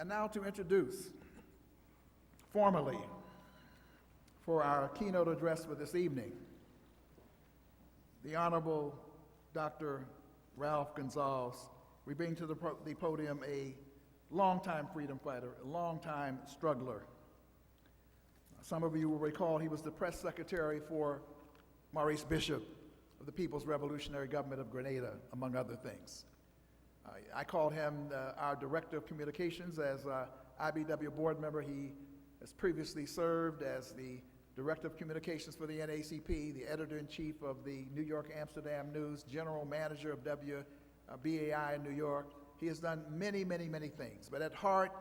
And now to introduce formally for our keynote address for this evening, the Honorable Dr. Ralph Gonsalves. We bring to the podium a longtime freedom fighter, a longtime struggler. Some of you will recall he was the press secretary for Maurice Bishop of the People's Revolutionary Government of Grenada, among other things. I called him our Director of Communications. As IBW board member, he has previously served as the Director of Communications for the NAACP, the Editor-in-Chief of the New York Amsterdam News, General Manager of WBAI in New York. He has done many, many, many things, but at heart,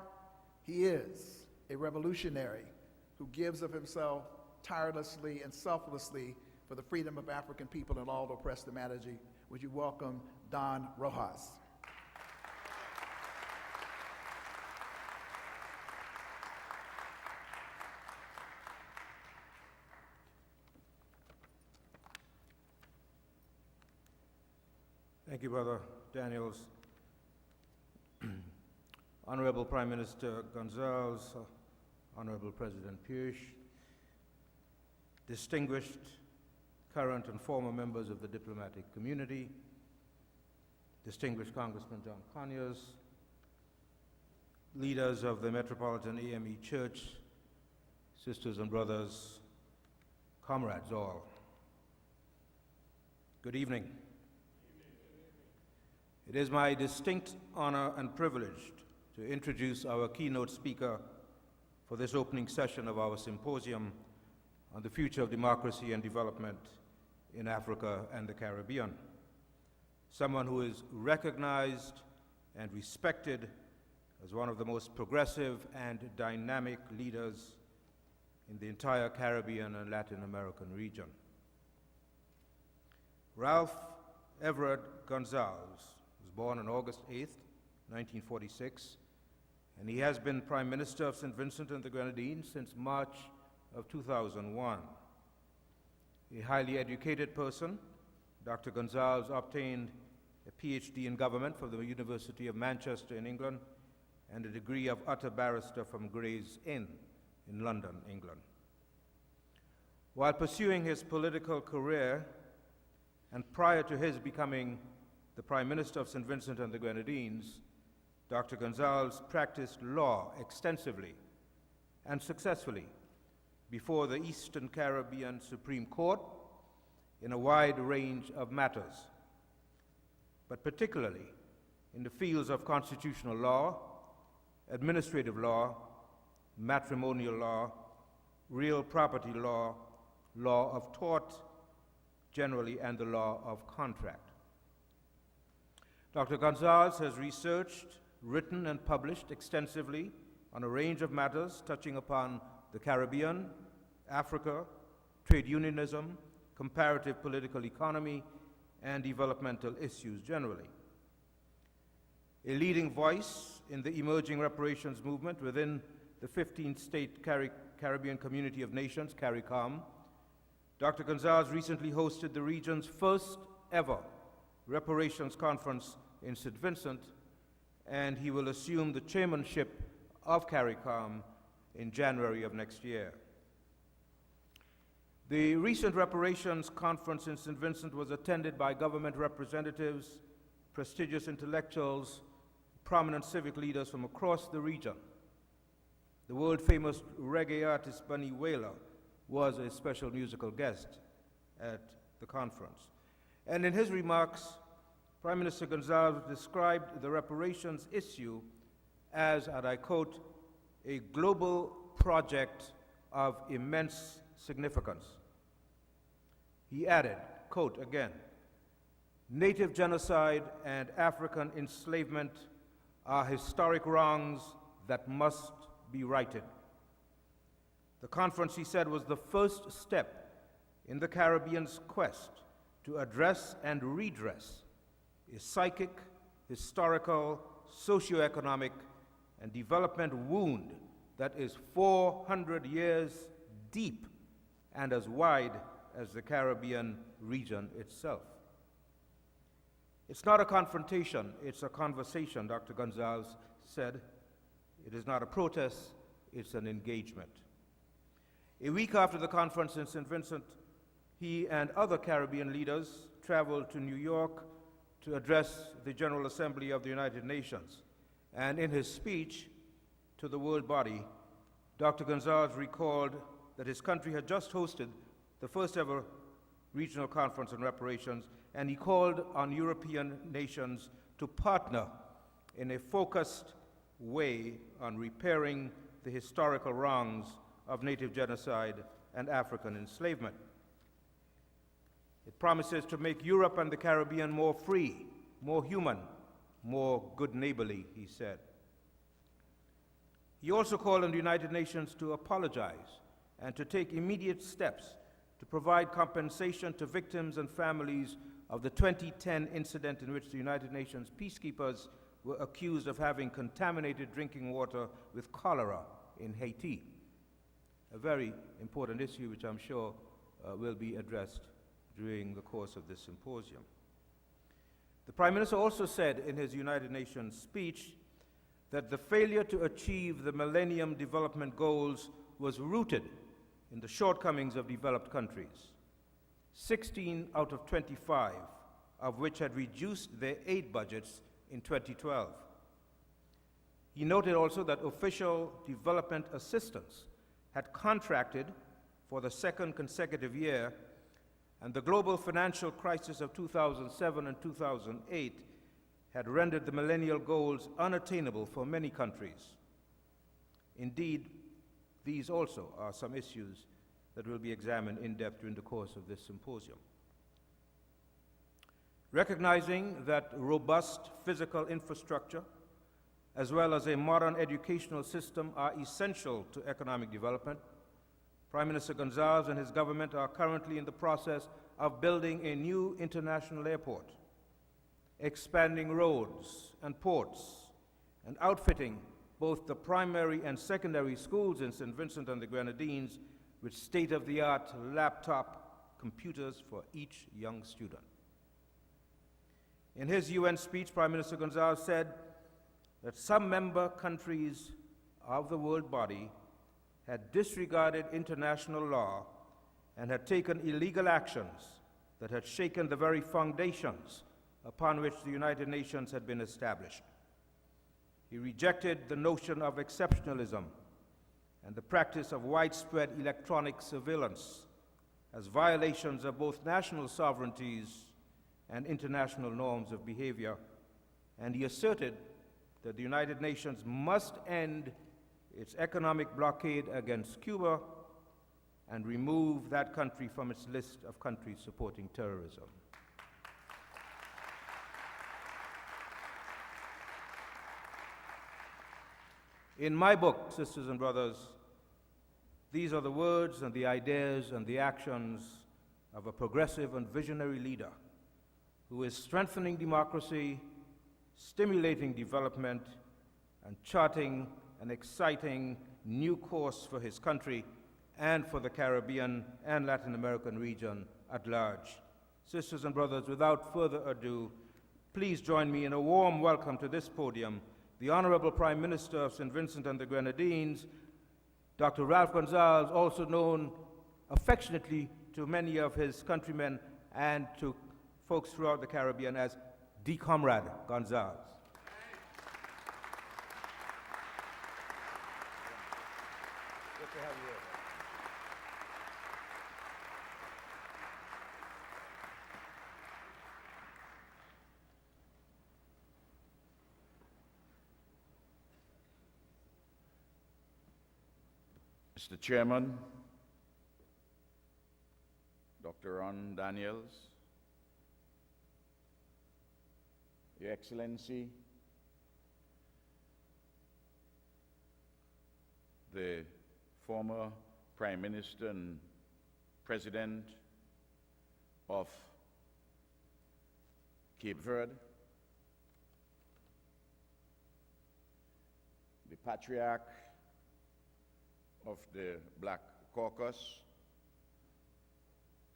he is a revolutionary who gives of himself tirelessly and selflessly for the freedom of African people and all oppressed humanity. Would you welcome Don Rojas? Thank you, Brother Daniels. Honorable Prime Minister Gonsalves, Honorable President Pierce, distinguished current and former members of the diplomatic community, distinguished Congressman John Conyers, leaders of the Metropolitan AME Church, sisters and brothers, comrades all. Good evening. It is my distinct honor and privilege to introduce our keynote speaker for this opening session of our symposium on the future of democracy and development in Africa and the Caribbean. Someone who is recognized and respected as one of the most progressive and dynamic leaders in the entire Caribbean and Latin American region. Ralph Everett Gonsalves was born on August 8, 1946, and he has been Prime Minister of St. Vincent and the Grenadines since March of 2001. A highly educated person, Dr. Gonsalves obtained a PhD in government from the University of Manchester in England and a degree of Utter Barrister from Gray's Inn in London, England. While pursuing his political career and prior to his becoming the Prime Minister of St. Vincent and the Grenadines, Dr. Gonsalves practiced law extensively and successfully before the Eastern Caribbean Supreme Court in a wide range of matters, but particularly in the fields of constitutional law, administrative law, matrimonial law, real property law, law of tort generally, and the law of contract. Dr. Gonsalves has researched, written, and published extensively on a range of matters touching upon the Caribbean, Africa, trade unionism, comparative political economy, and developmental issues generally. A leading voice in the emerging reparations movement within the 15-state Caribbean Community of Nations, CARICOM, Dr. Gonsalves recently hosted the region's first ever reparations conference in St. Vincent, and he will assume the chairmanship of CARICOM in January of next year. The recent reparations conference in St. Vincent was attended by government representatives, prestigious intellectuals, prominent civic leaders from across the region. The world-famous reggae artist Bunny Wailer was a special musical guest at the conference. And in his remarks, Prime Minister Gonsalves described the reparations issue as, and I quote, a global project of immense significance. He added, quote again, "Native genocide and African enslavement are historic wrongs that must be righted." The conference, he said, was the first step in the Caribbean's quest to address and redress a psychic, historical, socioeconomic, and development wound that is 400 years deep and as wide as the Caribbean region itself. It's not a confrontation, it's a conversation, Dr. Gonsalves said. It is not a protest, it's an engagement. A week after the conference in St. Vincent, he and other Caribbean leaders traveled to New York to address the General Assembly of the United Nations. And in his speech to the world body, Dr. Gonsalves recalled that his country had just hosted the first ever regional conference on reparations, and he called on European nations to partner in a focused way on repairing the historical wrongs of native genocide and African enslavement. It promises to make Europe and the Caribbean more free, more human, more good neighborly, he said. He also called on the United Nations to apologize and to take immediate steps to provide compensation to victims and families of the 2010 incident in which the United Nations peacekeepers were accused of having contaminated drinking water with cholera in Haiti. A very important issue which I'm sure will be addressed during the course of this symposium. The Prime Minister also said in his United Nations speech that the failure to achieve the Millennium Development Goals was rooted in the shortcomings of developed countries, 16 out of 25 of which had reduced their aid budgets in 2012. He noted also that official development assistance had contracted for the second consecutive year, and the global financial crisis of 2007 and 2008 had rendered the millennial goals unattainable for many countries. Indeed, these also are some issues that will be examined in depth during the course of this symposium. Recognizing that robust physical infrastructure, as well as a modern educational system, are essential to economic development, Prime Minister Gonsalves and his government are currently in the process of building a new international airport, expanding roads and ports, and outfitting both the primary and secondary schools in St. Vincent and the Grenadines with state-of-the-art laptop computers for each young student. In his UN speech, Prime Minister Gonsalves said that some member countries of the world body had disregarded international law and had taken illegal actions that had shaken the very foundations upon which the United Nations had been established. He rejected the notion of exceptionalism and the practice of widespread electronic surveillance as violations of both national sovereignties and international norms of behavior, and he asserted that the United Nations must end its economic blockade against Cuba and remove that country from its list of countries supporting terrorism. In my book, sisters and brothers, these are the words and the ideas and the actions of a progressive and visionary leader who is strengthening democracy, stimulating development, and charting an exciting new course for his country and for the Caribbean and Latin American region at large. Sisters and brothers, without further ado, please join me in a warm welcome to this podium the Honorable Prime Minister of St. Vincent and the Grenadines, Dr. Ralph Gonsalves, also known affectionately to many of his countrymen and to folks throughout the Caribbean as D. Comrade Gonsalves. Good to have you here. Mr. Chairman, Dr. Ron Daniels, Your Excellency, the former Prime Minister and President of Cape Verde, the Patriarch of the Black Caucus,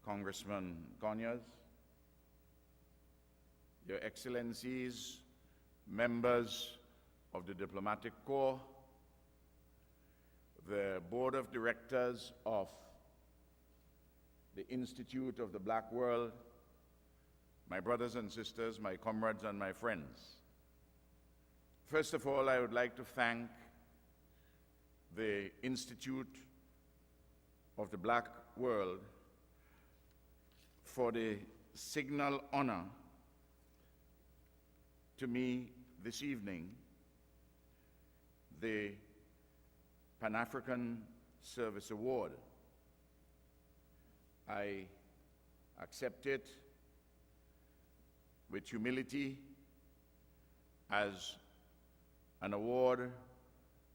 Congressman Conyers, Your Excellencies, members of the Diplomatic Corps, the board of directors of the Institute of the Black World, my brothers and sisters, my comrades and my friends. First of all, I would like to thank the Institute of the Black World for the signal honor to me this evening, the Pan-African Service Award. I accept it with humility as an award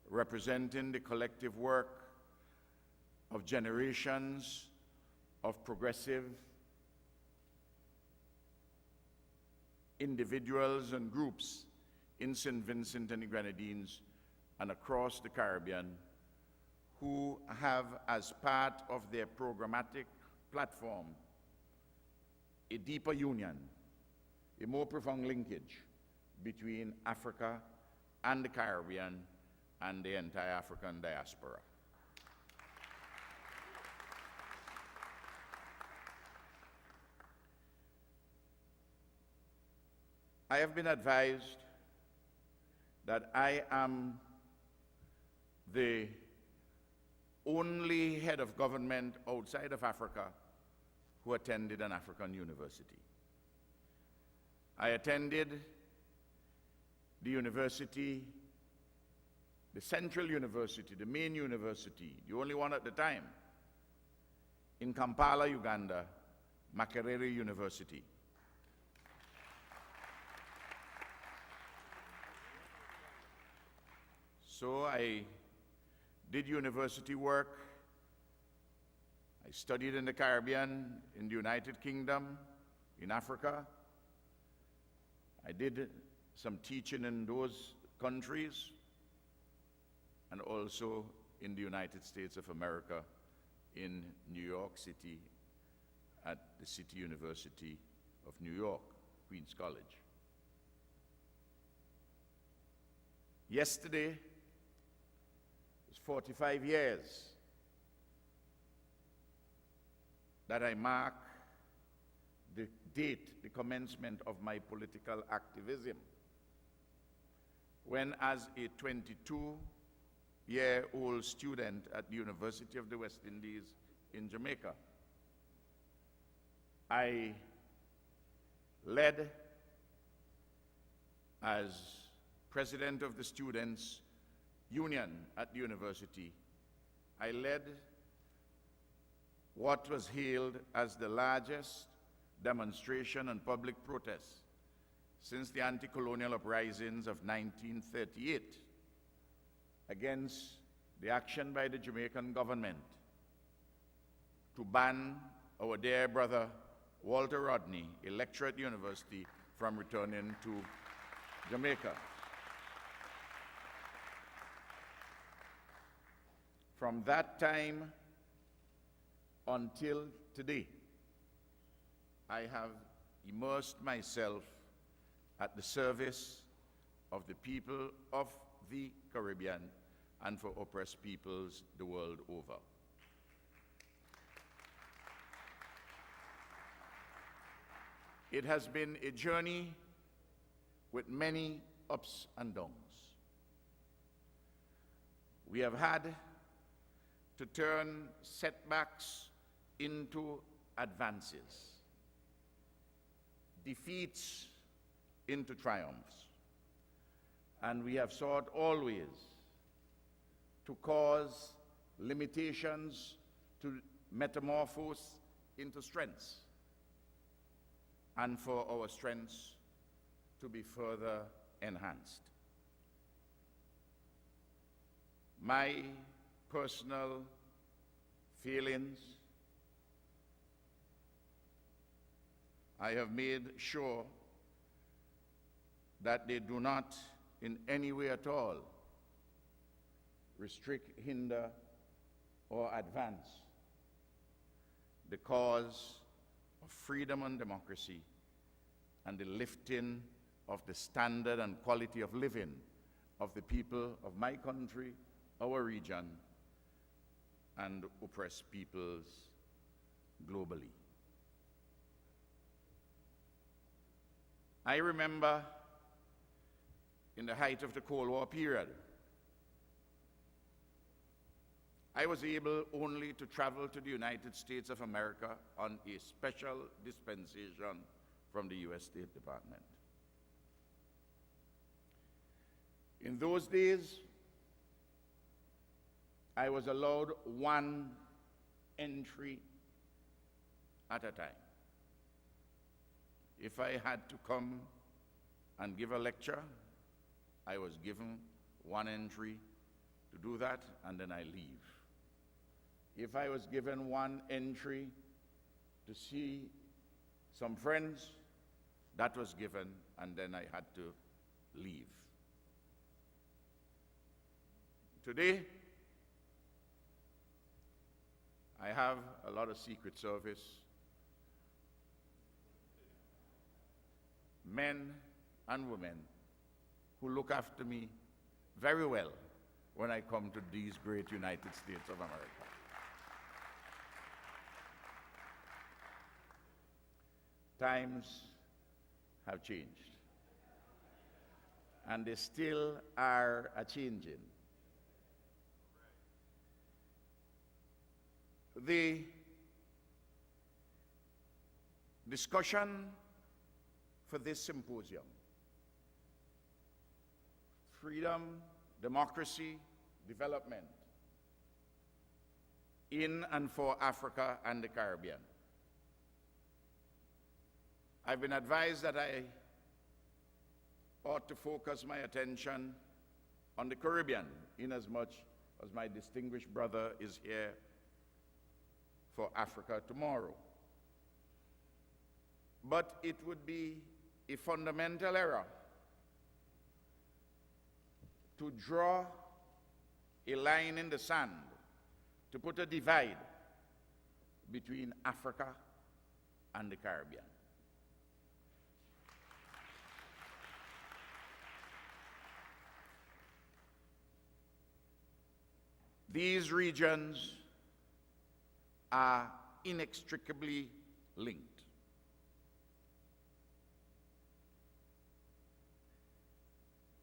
representing the collective work of generations of progressive individuals and groups in St. Vincent and the Grenadines and across the Caribbean who have as part of their programmatic platform a deeper union, a more profound linkage between Africa and the Caribbean and the entire African diaspora. I have been advised that I am the only head of government outside of Africa who attended an African university. I attended the university, the Central University, the main university, the only one at the time, in Kampala, Uganda, Makerere University. So I did university work. I studied in the Caribbean, in the United Kingdom, in Africa. I did some teaching in those countries and also in the United States of America, in New York City, at the City University of New York, Queens College. Yesterday, 45 years that I mark the date, the commencement of my political activism, when as a 22-year-old student at the University of the West Indies in Jamaica, I led as president of the Students' Union at the university. I led what was hailed as the largest demonstration and public protest since the anti-colonial uprisings of 1938 against the action by the Jamaican government to ban our dear brother Walter Rodney, a lecturer at the university, from returning to Jamaica. From that time until today, I have immersed myself at the service of the people of the Caribbean and for oppressed peoples the world over. It has been a journey with many ups and downs. We have had to turn setbacks into advances, defeats into triumphs. And we have sought always to cause limitations to metamorphose into strengths, and for our strengths to be further enhanced. My personal feelings, I have made sure that they do not in any way at all restrict, hinder, or advance the cause of freedom and democracy and the lifting of the standard and quality of living of the people of my country, our region, and oppressed peoples globally. I remember in the height of the Cold War period, I was able only to travel to the United States of America on a special dispensation from the U.S. State Department. In those days, I was allowed one entry at a time. If I had to come and give a lecture, I was given one entry to do that, and then I leave. If I was given one entry to see some friends, that was given, and then I had to leave. Today, I have a lot of Secret Service men and women who look after me very well when I come to these great United States of America. Times have changed, and they still are a-changing. The discussion for this symposium, freedom, democracy, development in and for Africa and the Caribbean. I've been advised that I ought to focus my attention on the Caribbean, inasmuch as my distinguished brother is here for Africa tomorrow. But it would be a fundamental error to draw a line in the sand, to put a divide between Africa and the Caribbean. These regions are inextricably linked.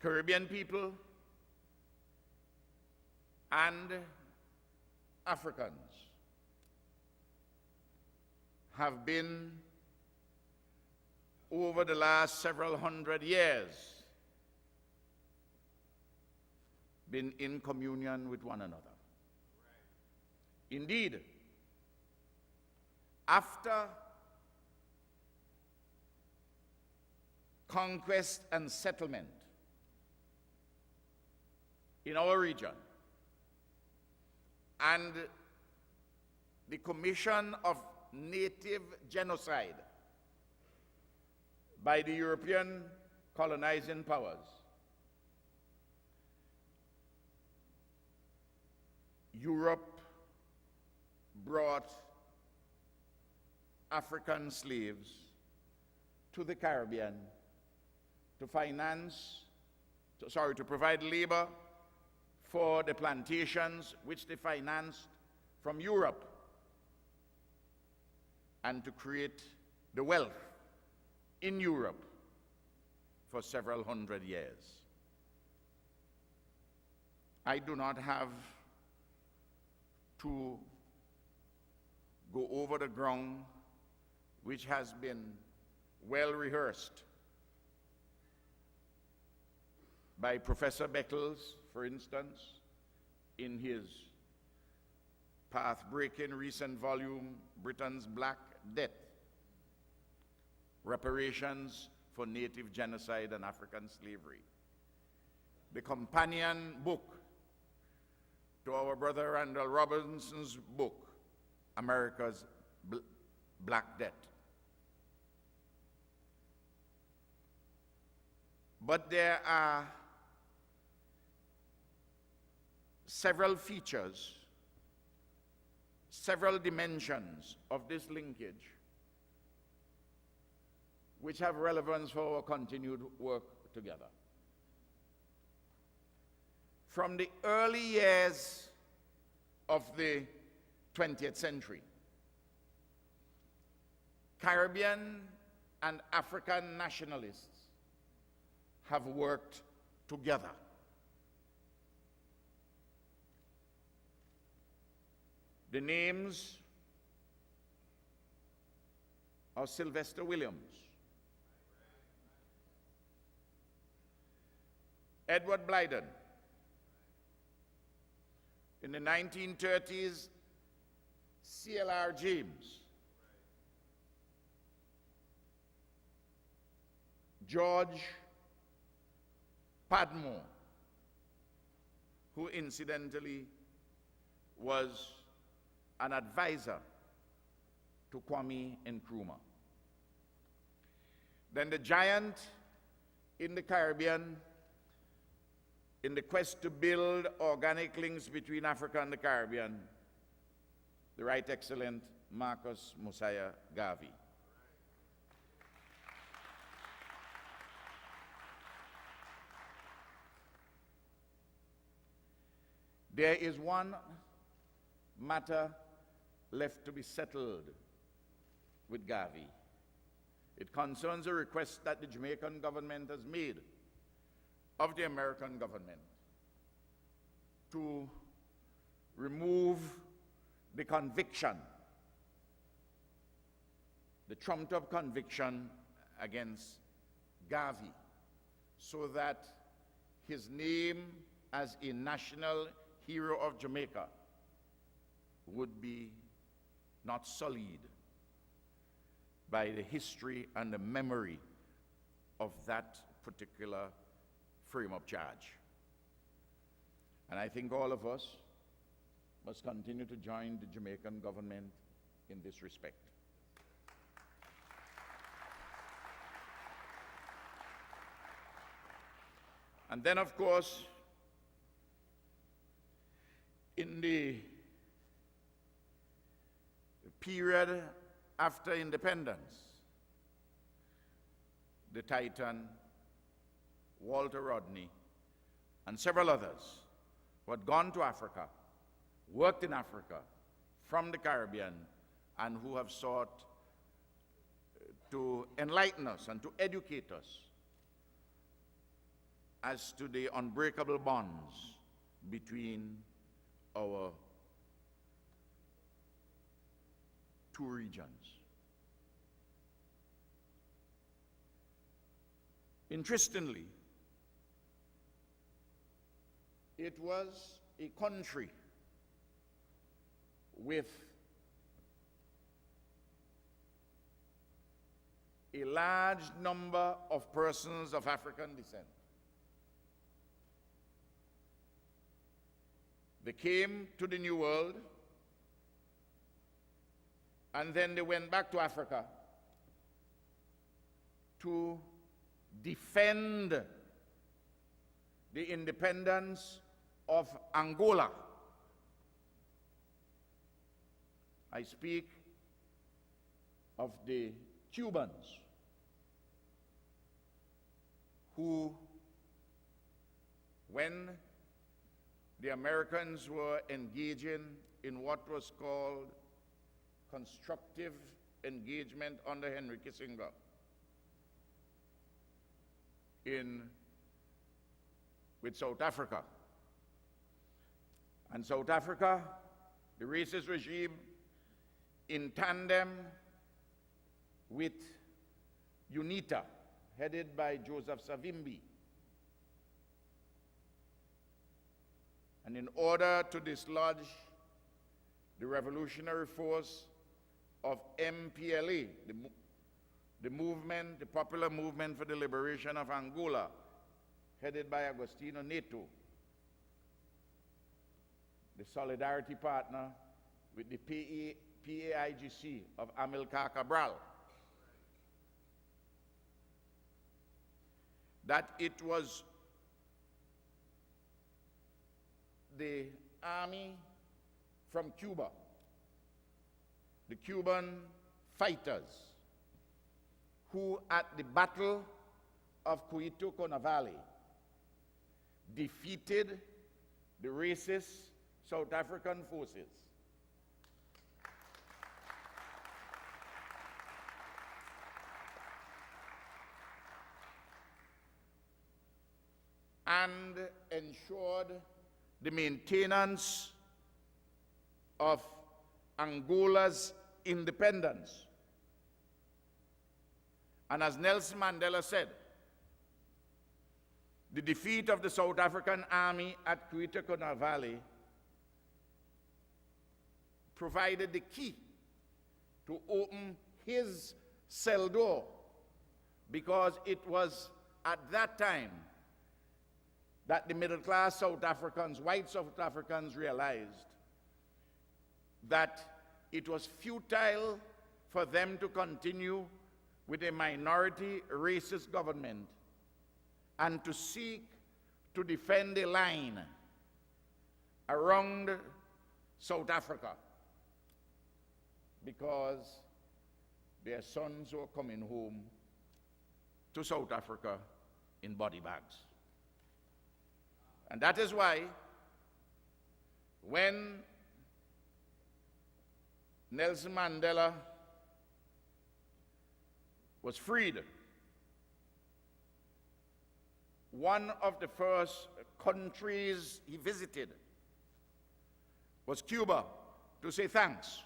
Caribbean people and Africans have been, over the last several hundred years, been in communion with one another. Indeed, after conquest and settlement in our region and the commission of native genocide by the European colonizing powers, Europe brought African slaves to the Caribbean to provide labor for the plantations which they financed from Europe, and to create the wealth in Europe for several hundred years. I do not have to go over the ground which has been well rehearsed by Professor Beckles, for instance, in his path-breaking recent volume, Britain's Black Death, Reparations for Native Genocide and African Slavery. The companion book to our brother Randall Robinson's book, America's Black Death. But there are several features, several dimensions of this linkage which have relevance for our continued work together. From the early years of the 20th century. Caribbean and African nationalists have worked together. The names of Sylvester Williams, Edward Blyden, in the 1930s, C.L.R. James, George Padmore, who incidentally was an advisor to Kwame Nkrumah. Then the giant in the Caribbean, in the quest to build organic links between Africa and the Caribbean, the Right Excellent Marcus Mosiah Garvey. There is one matter left to be settled with Garvey. It concerns a request that the Jamaican government has made of the American government to remove the conviction, the trumped-up conviction against Garvey, so that his name as a national hero of Jamaica would be not sullied by the history and the memory of that particular frame of charge. And I think all of us must continue to join the Jamaican government in this respect. And then, of course, in the period after independence, the Titan, Walter Rodney, and several others who had gone to Africa, worked in Africa from the Caribbean, and who have sought to enlighten us and to educate us as to the unbreakable bonds between our two regions. Interestingly, it was a country with a large number of persons of African descent. They came to the New World, and then they went back to Africa to defend the independence of Angola. I speak of the Cubans who, when the Americans were engaging in what was called constructive engagement under Henry Kissinger with South Africa. And South Africa, the racist regime, in tandem with UNITA, headed by Joseph Savimbi. And in order to dislodge the revolutionary force of MPLA, the movement, the popular movement for the liberation of Angola, headed by Agostinho Neto, the solidarity partner with the PAIGC of Amilcar Cabral, that it was the army from Cuba, the Cuban fighters, who at the Battle of Cuito Cuanavale defeated the racist South African forces ensured the maintenance of Angola's independence. And as Nelson Mandela said, the defeat of the South African army at Cuitaco Valley provided the key to open his cell door, because it was at that time that the middle-class South Africans, white South Africans, realized that it was futile for them to continue with a minority racist government and to seek to defend a line around South Africa, because their sons were coming home to South Africa in body bags. And that is why when Nelson Mandela was freed, one of the first countries he visited was Cuba to say thanks.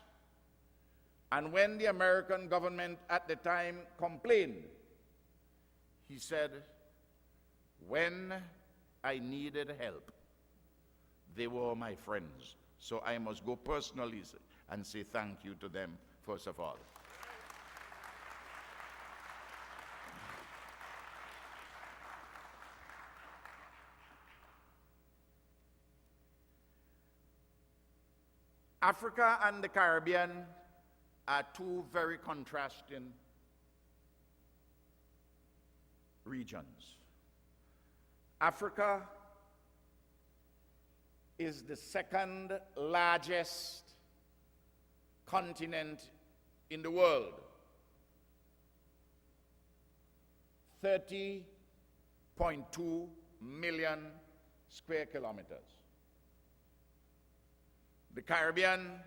And when the American government at the time complained, he said, when I needed help, they were my friends. So I must go personally and say thank you to them, first of all. Africa and the Caribbean are two very contrasting regions. Africa is the second largest continent in the world, 30.2 million square kilometers. The Caribbean,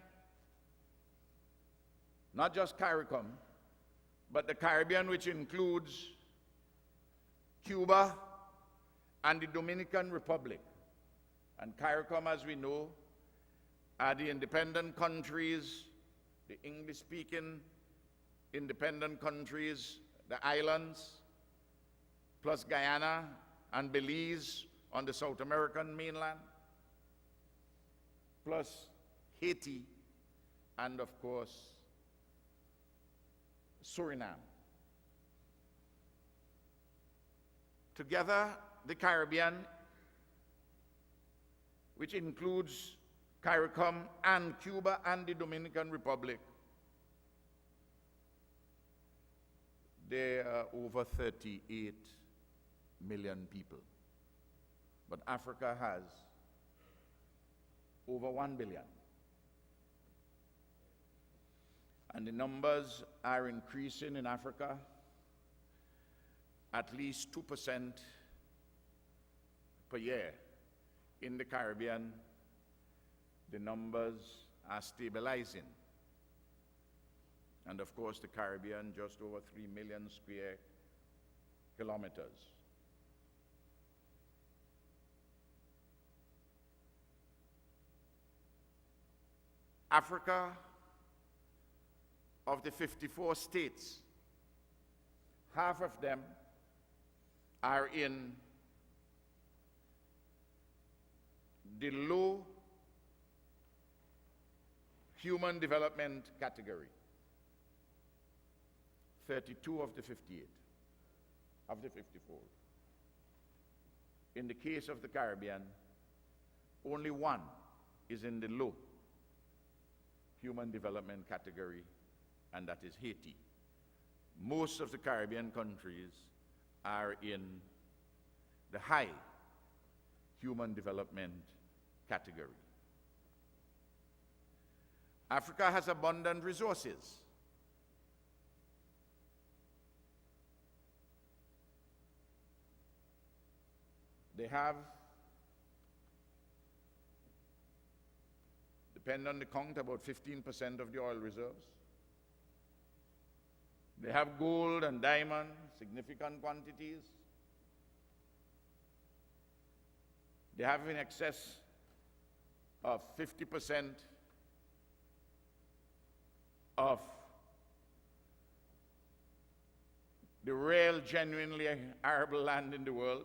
not just CARICOM, but the Caribbean, which includes Cuba and the Dominican Republic. And CARICOM, as we know, are the independent countries, the English-speaking independent countries, the islands, plus Guyana and Belize on the South American mainland, plus Haiti, and of course, Suriname. Together, the Caribbean, which includes CARICOM and Cuba and the Dominican Republic, there are over 38 million people. But Africa has over 1 billion. And the numbers are increasing in Africa at least 2% per year. In the Caribbean, the numbers are stabilizing. And of course, the Caribbean, just over 3 million square kilometers. Africa, of the 54 states, half of them are in the low human development category. 32 of the 58, of the 54. In the case of the Caribbean, only one is in the low human development category, and that is Haiti. Most of the Caribbean countries are in the high human development category. Africa has abundant resources. They have, depending on the count, about 15% of the oil reserves. They have gold and diamond, significant quantities. They have in excess of 50% of the real, genuinely arable land in the world.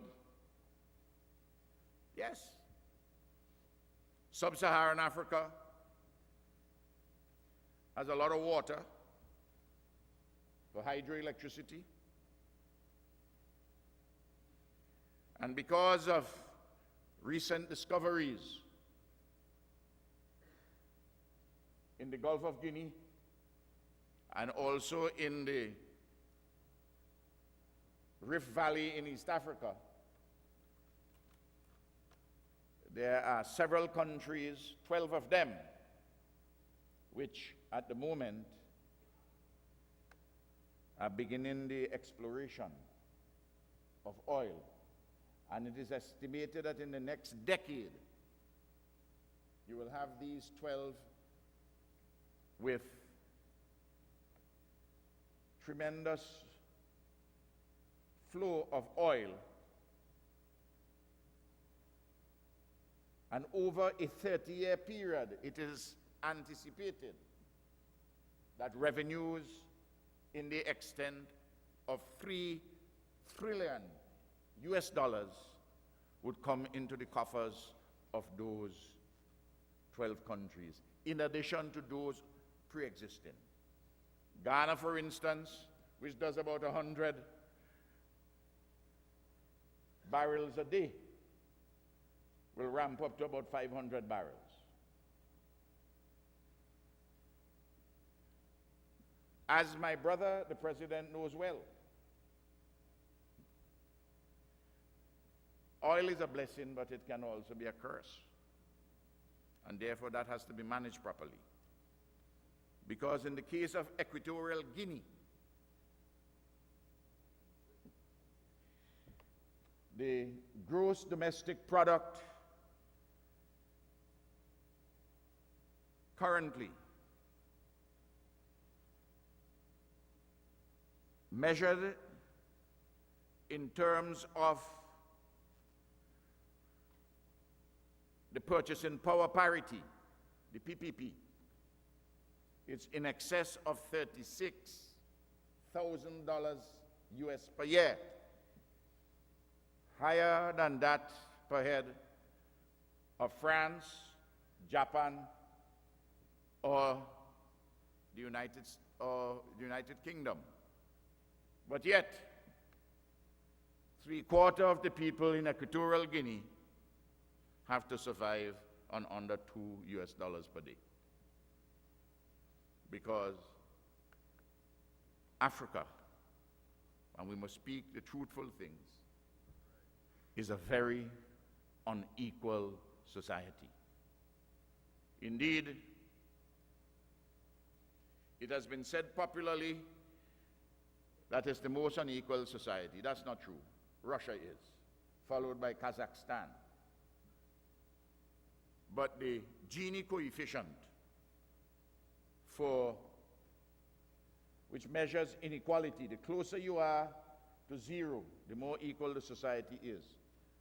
Yes. Sub-Saharan Africa has a lot of water for hydroelectricity. And because of recent discoveries in the Gulf of Guinea and also in the Rift Valley in East Africa, there are several countries, 12 of them, which at the moment are beginning the exploration of oil. And it is estimated that in the next decade, you will have these 12 with tremendous flow of oil. And over a 30-year period, it is anticipated that revenues in the extent of $3 trillion would come into the coffers of those 12 countries, in addition to those pre-existing. Ghana, for instance, which does about 100 barrels a day, will ramp up to about 500 barrels. As my brother, the president, knows well, oil is a blessing, but it can also be a curse. And therefore, that has to be managed properly. Because in the case of Equatorial Guinea, the gross domestic product currently measured in terms of the purchasing power parity, the PPP, it's in excess of $36,000 US per year, higher than that per head of France, Japan, or the United Kingdom. But yet, 3/4 of the people in Equatorial Guinea have to survive on under $2 US per day. Because Africa, and we must speak the truthful things, is a very unequal society. Indeed, it has been said popularly that it's the most unequal society. That's not true. Russia is, followed by Kazakhstan. But the Gini coefficient, which measures inequality, the closer you are to zero, the more equal the society is.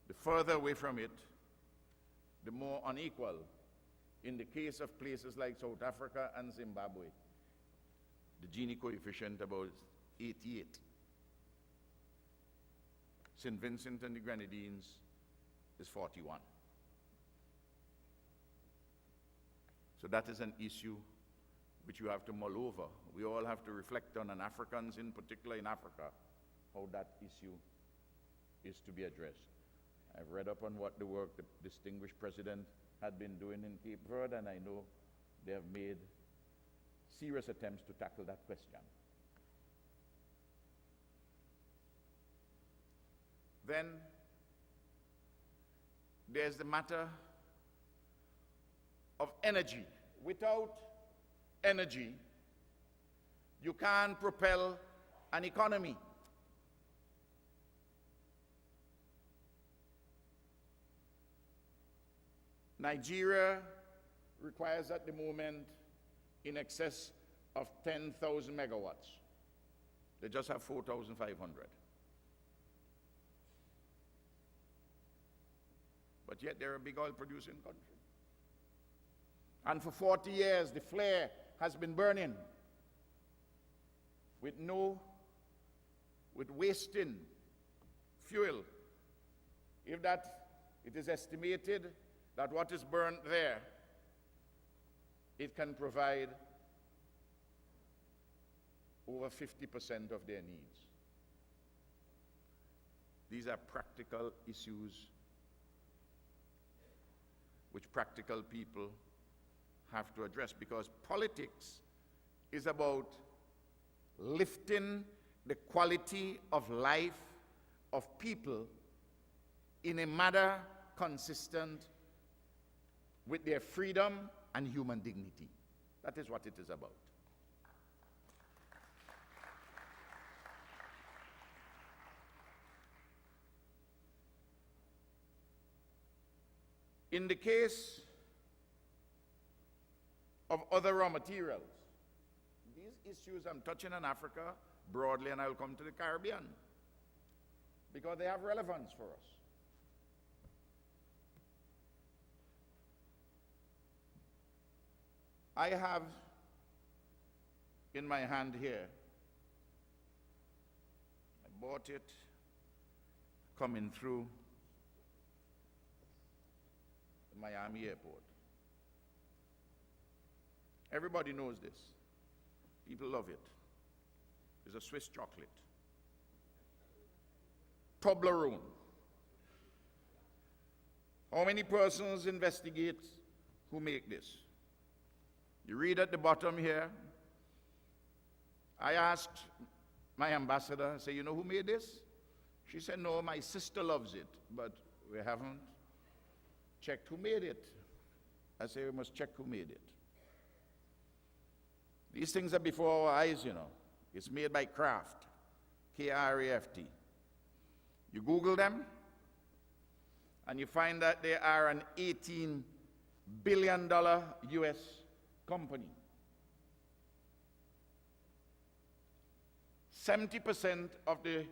The further away from it, the more unequal. In the case of places like South Africa and Zimbabwe, the Gini coefficient about 88. St. Vincent and the Grenadines is 41. So that is an issue which you have to mull over. We all have to reflect on, and Africans in particular in Africa, how that issue is to be addressed. I've read up on what the work the distinguished president had been doing in Cape Verde, and I know they have made serious attempts to tackle that question. Then there's the matter of energy. Without energy, you can't propel an economy. Nigeria requires at the moment in excess of 10,000 megawatts. They just have 4,500. but yet they're a big oil producing country. And for 40 years, the flare has been burning with wasting fuel. It is estimated that what is burned there, it can provide over 50% of their needs. These are practical issues which practical people have to address, because politics is about lifting the quality of life of people in a manner consistent with their freedom and human dignity. That is what it is about. In the case of other raw materials, these issues I'm touching on Africa broadly, and I'll come to the Caribbean because they have relevance for us. I have in my hand here, I bought it coming through the Miami airport. Everybody knows this. People love it. It's a Swiss chocolate. Toblerone. How many persons investigate who make this? You read at the bottom here. I asked my ambassador, I said, you know who made this? She said, no, my sister loves it, but we haven't checked who made it. I said, we must check who made it. These things are before our eyes, you know. It's made by Kraft, K-R-A-F-T. You Google them, and you find that they are an $18 billion U.S. company. 70% of the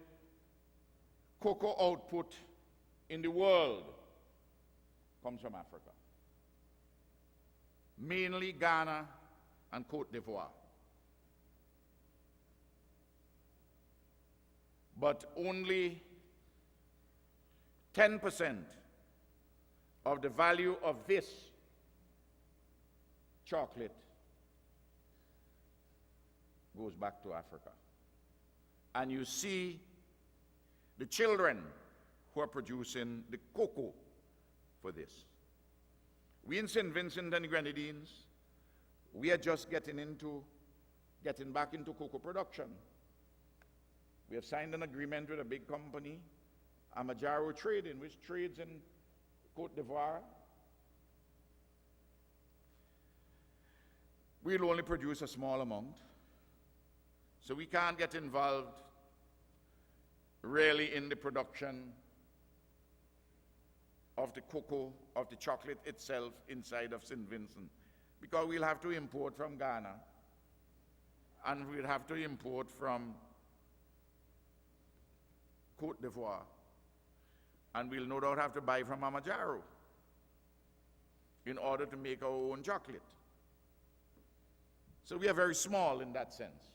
cocoa output in the world comes from Africa. Mainly Ghana and Côte d'Ivoire. But only 10% of the value of this chocolate goes back to Africa. And you see the children who are producing the cocoa for this. We in St. Vincent and Grenadines, we are just getting back into cocoa production. We have signed an agreement with a big company, Amajaro Trading, which trades in Côte d'Ivoire. We'll only produce a small amount, so we can't get involved really in the production of the cocoa, of the chocolate itself inside of St. Vincent, because we'll have to import from Ghana, and we'll have to import from Côte d'Ivoire, and we'll no doubt have to buy from Amajaro in order to make our own chocolate. So we are very small in that sense.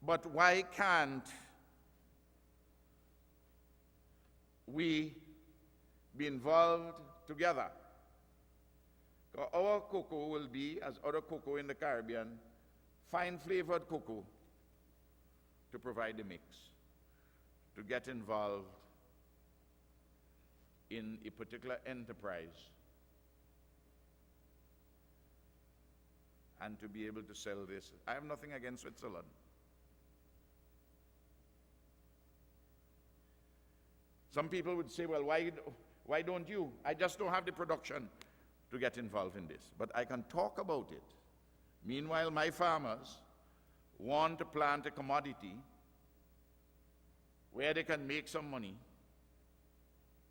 But why can't we be involved together? Our cocoa will be, as other cocoa in the Caribbean, fine flavored cocoa to provide the mix, to get involved in a particular enterprise and to be able to sell this. I have nothing against Switzerland. Some people would say, well, why don't you? I just don't have the production to get involved in this. But I can talk about it. Meanwhile, my farmers want to plant a commodity where they can make some money.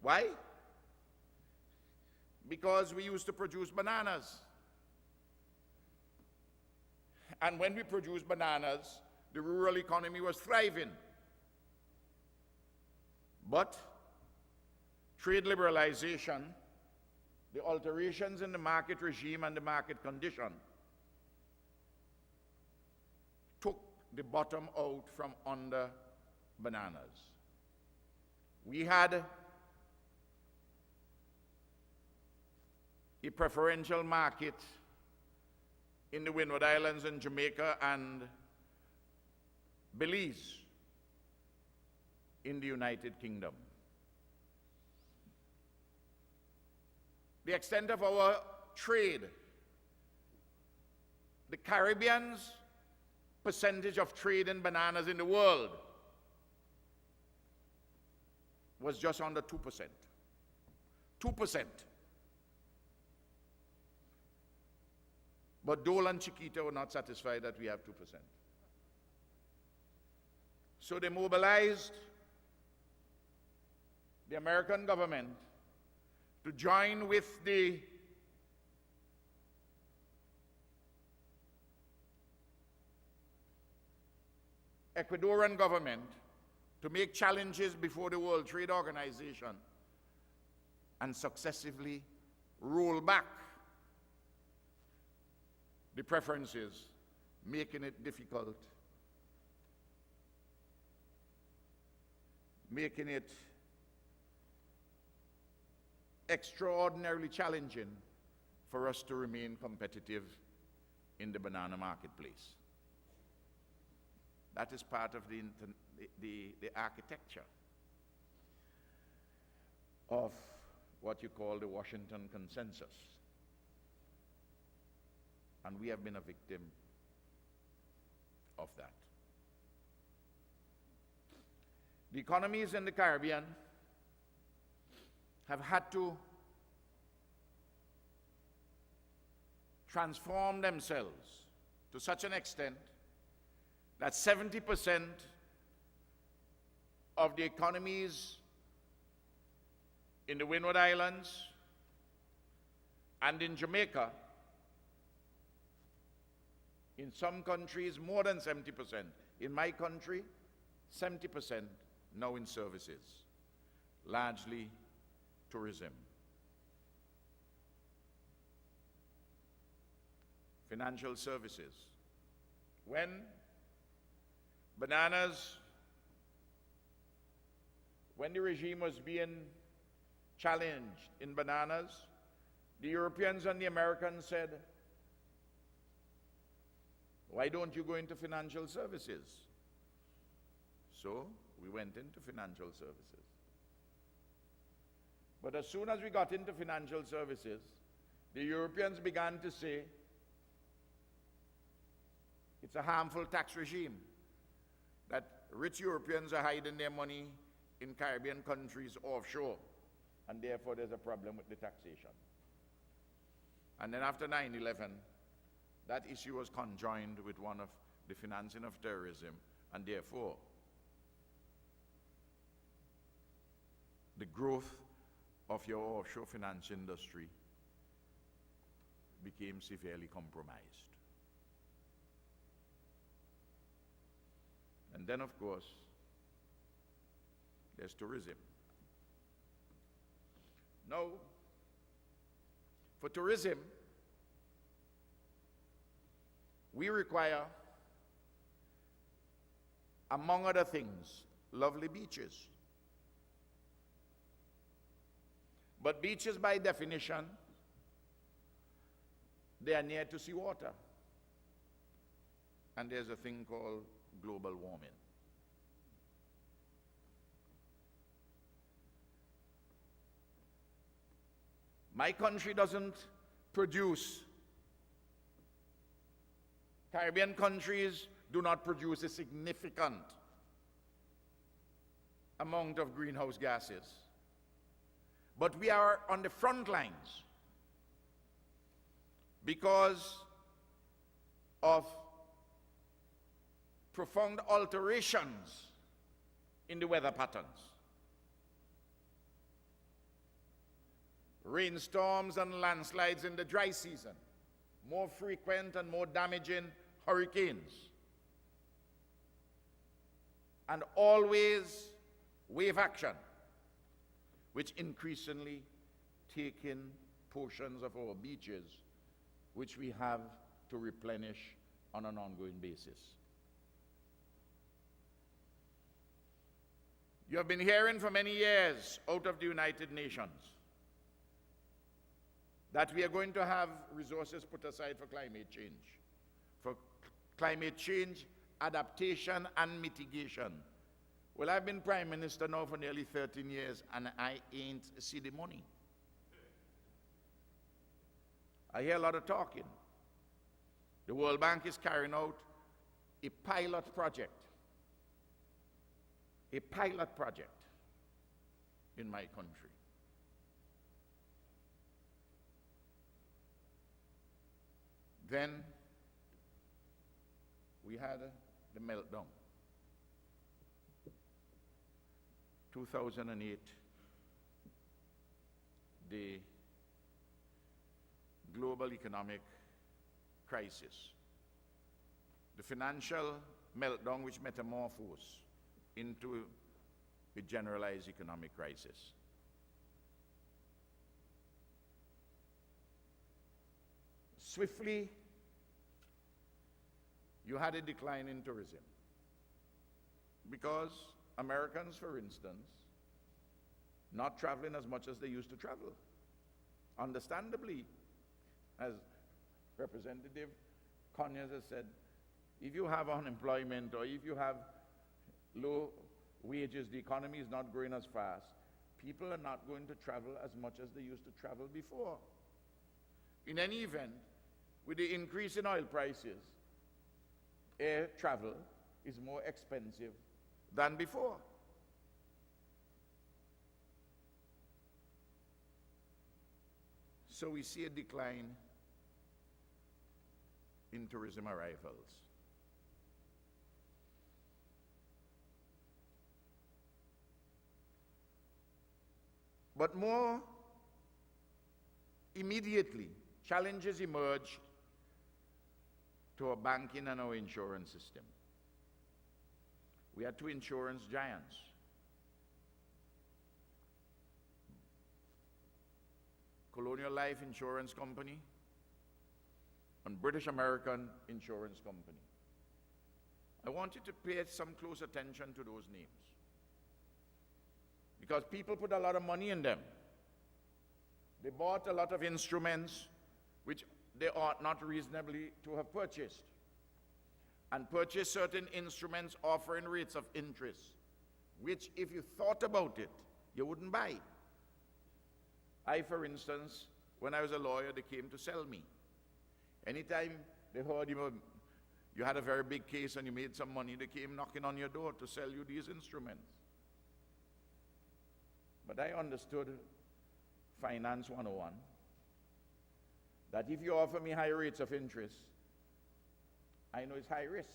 Why? Because we used to produce bananas. And when we produce bananas, The rural economy was thriving. But trade liberalization, the alterations in the market regime and the market condition took the bottom out from under bananas. We had a preferential market in the Windward Islands and Jamaica and Belize in the United Kingdom. The extent of our trade, the Caribbean's percentage of trade in bananas in the world was just under 2%. 2%. But Dole and Chiquita were not satisfied that we have 2%. So they mobilized the American government to join with the Ecuadorian government to make challenges before the World Trade Organization and successively roll back the preferences, making it difficult, making it extraordinarily challenging for us to remain competitive in the banana marketplace. That is part of the architecture of what you call the Washington Consensus. And we have been a victim of that. The economies in the Caribbean have had to transform themselves to such an extent that 70% of the economies in the Windward Islands and in Jamaica, in some countries more than 70%, in my country 70% now in services, largely tourism. Financial services. When the regime was being challenged in bananas, the Europeans and the Americans said, why don't you go into financial services? So we went into financial services. But as soon as we got into financial services, the Europeans began to say, it's a harmful tax regime, that rich Europeans are hiding their money in Caribbean countries offshore, and therefore there's a problem with the taxation. And then after 9/11, that issue was conjoined with one of the financing of terrorism, and therefore the growth of your offshore finance industry became severely compromised. And then, of course, there's tourism. Now, for tourism, we require, among other things, lovely beaches. But beaches, by definition, they are near to seawater. And there's a thing called global warming. My country doesn't produce, Caribbean countries do not produce a significant amount of greenhouse gases. But we are on the front lines because of profound alterations in the weather patterns. Rainstorms and landslides in the dry season, more frequent and more damaging hurricanes. and always wave action, which increasingly take in portions of our beaches, which we have to replenish on an ongoing basis. You have been hearing for many years out of the United Nations that we are going to have resources put aside for climate change, adaptation, and mitigation. Well, I've been Prime Minister now for nearly 13 years, and I ain't see the money. I hear a lot of talking. The World Bank is carrying out a pilot project in my country. Then we had the meltdown. 2008, the global economic crisis, the financial meltdown which metamorphosed into a generalized economic crisis. Swiftly, you had a decline in tourism because Americans, for instance, not traveling as much as they used to travel. Understandably, as Representative Conyers has said, if you have unemployment or if you have low wages, the economy is not growing as fast, people are not going to travel as much as they used to travel before. In any event, with the increase in oil prices, air travel is more expensive than before. So we see a decline in tourism arrivals. But more immediately, challenges emerged to our banking and our insurance system. We had two insurance giants. Colonial Life Insurance Company and British American Insurance Company. I want you to pay some close attention to those names, because people put a lot of money in them. They bought a lot of instruments which they ought not reasonably to have purchased, and purchased certain instruments offering rates of interest, which if you thought about it, you wouldn't buy. I, for instance, when I was a lawyer, they came to sell me. Anytime they heard you had a very big case and you made some money, they came knocking on your door to sell you these instruments. But I understood Finance 101, that if you offer me high rates of interest, I know it's high risk.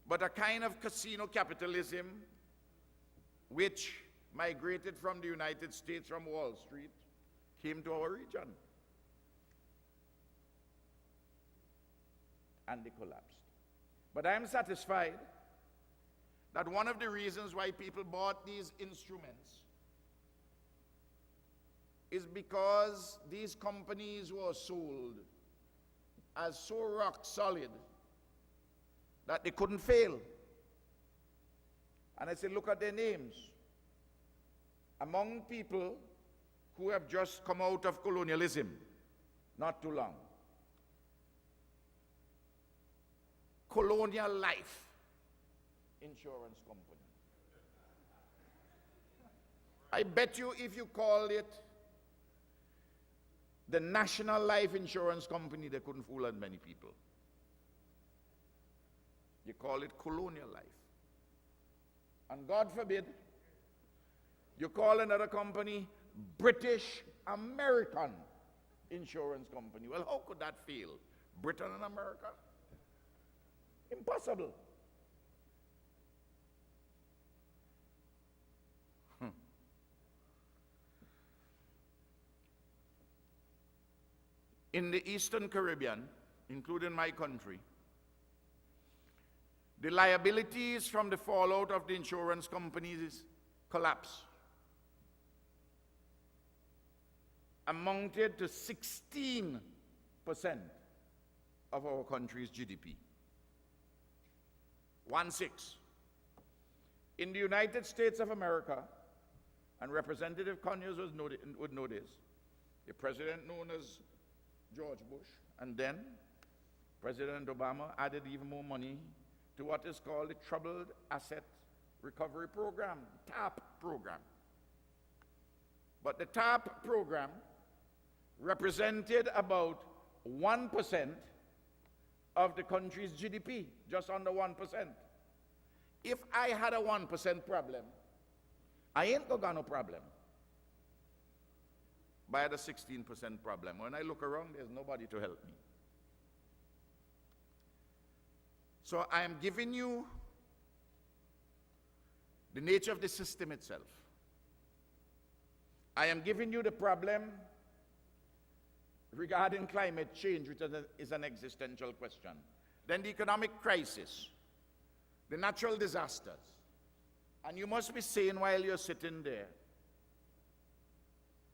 But a kind of casino capitalism which migrated from the United States, from Wall Street, came to our region. And they collapsed. But I am satisfied that one of the reasons why people bought these instruments is because these companies were sold as so rock solid that they couldn't fail. And I say, look at their names. Among people who have just come out of colonialism, not too long. Colonial Life Insurance Company. I bet you if you called it the National Life Insurance Company, they couldn't fool as many people. You call it Colonial Life. And God forbid, you call another company British American Insurance Company. Well, how could that fail? Britain and America? Impossible. In the Eastern Caribbean, including my country, The liabilities from the fallout of the insurance companies' collapse amounted to 16% of our country's GDP. 1/6. In the United States of America, and Representative Conyers would know this, a president known as George Bush, and then President Obama added even more money to what is called the Troubled Asset Recovery Program, TAP program. But the TAP program represented about 1% of the country's GDP, just under 1%. If I had a 1% problem, I ain't got no problem. But I had a 16% problem. When I look around, there's nobody to help me. So I am giving you the nature of the system itself. I am giving you the problem regarding climate change, which is an existential question. Then the economic crisis, the natural disasters. And you must be saying while you're sitting there,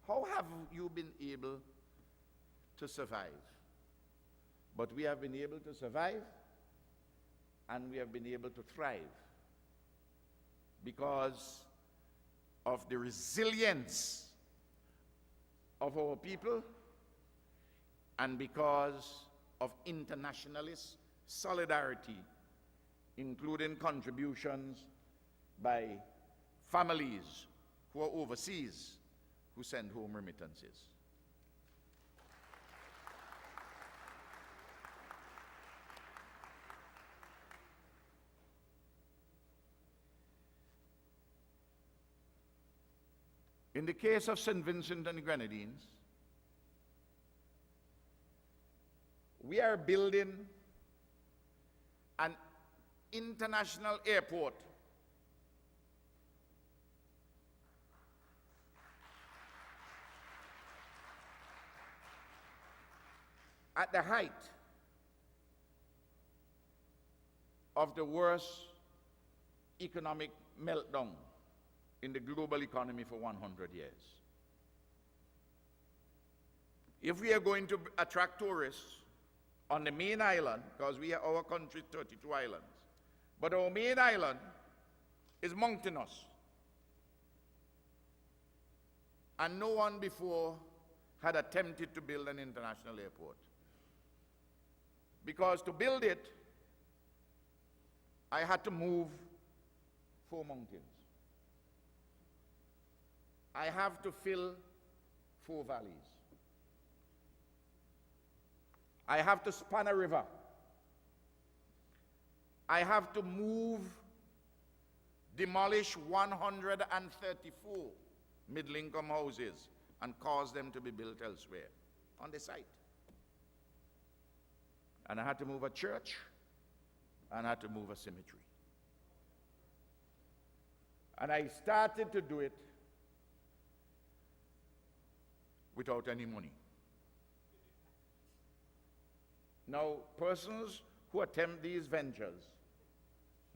how have you been able to survive? But we have been able to survive, and we have been able to thrive because of the resilience of our people and because of internationalist solidarity, including contributions by families who are overseas who send home remittances. In the case of St. Vincent and the Grenadines, we are building an international airport at the height of the worst economic meltdown in the global economy for 100 years. If we are going to attract tourists on the main island, because our country is 32 islands, but our main island is mountainous. And no one before had attempted to build an international airport. Because to build it, I had to move 4 mountains. I have to fill 4 valleys. I have to span a river. I have to demolish 134 middle-income houses and cause them to be built elsewhere on the site. And I had to move a church, and I had to move a cemetery. And I started to do it without any money. Now, persons who attempt these ventures,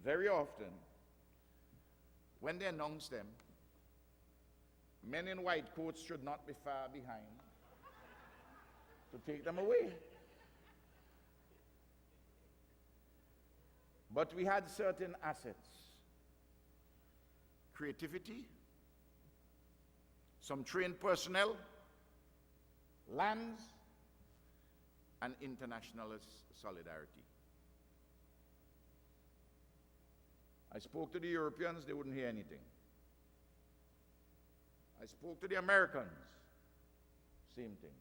very often, when they announce them, men in white coats should not be far behind to take them away. But we had certain assets: creativity, some trained personnel, lands, and internationalist solidarity. I spoke to the Europeans, they wouldn't hear anything. I spoke to the Americans, same thing.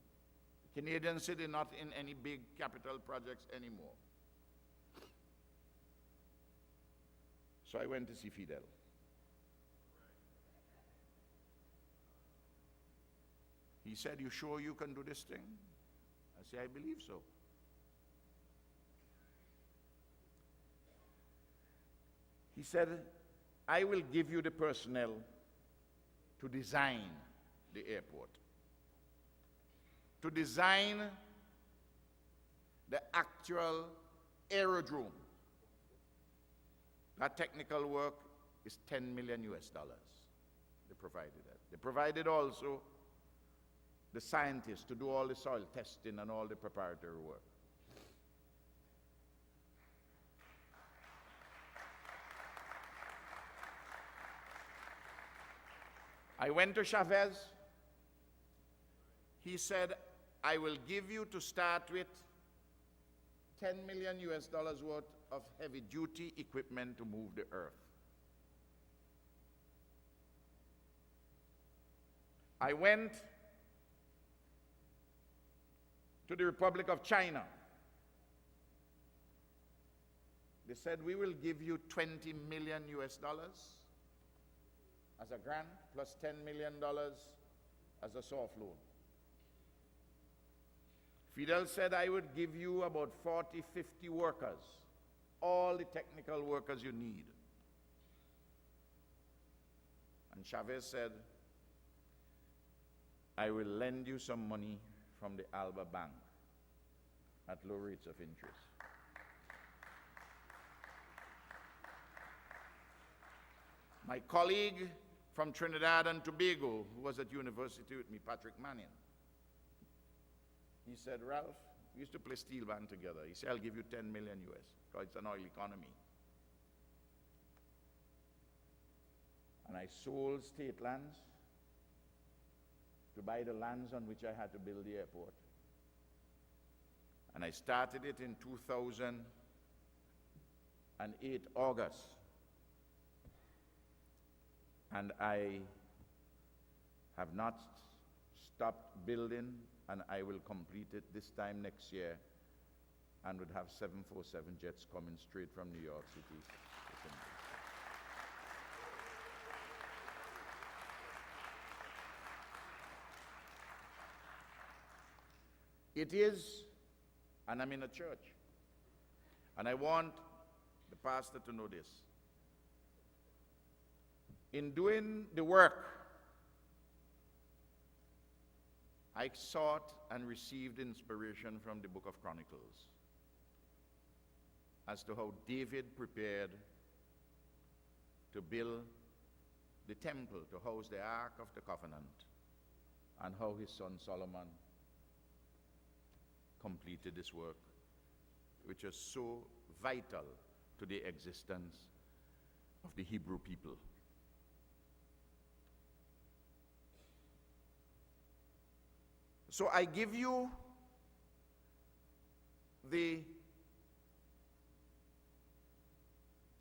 The Canadians said they're not in any big capital projects anymore. So I went to see Fidel. He said, "You sure you can do this thing?" I said, "I believe so." He said, "I will give you the personnel to design the airport, to design the actual aerodrome, That technical work is 10 million US dollars. They provided that. They provided also the scientists to do all the soil testing and all the preparatory work. I went to Chavez. He said, I will give you to start with 10 million US dollars worth of heavy duty equipment to move the earth. I went to the Republic of China. They said, we will give you 20 million US dollars as a grant, plus $10 million as a soft loan. Fidel said, I would give you about 40, 50 workers, all the technical workers you need. And Chavez said, I will lend you some money from the Alba Bank at low rates of interest. My colleague from Trinidad and Tobago, who was at university with me, Patrick Manning, he said, Ralph, we used to play steel band together. He said, I'll give you 10 million US, because it's an oil economy. And I sold state lands to buy the lands on which I had to build the airport. And I started it in 2008, August. And I have not stopped building, and I will complete it this time next year, and would have 747 jets coming straight from New York City. It is, and I'm in a church, and I want the pastor to know this. In doing the work, I sought and received inspiration from the book of Chronicles as to how David prepared to build the temple to house the Ark of the Covenant, and how his son Solomon completed this work, which is so vital to the existence of the Hebrew people. So I give you the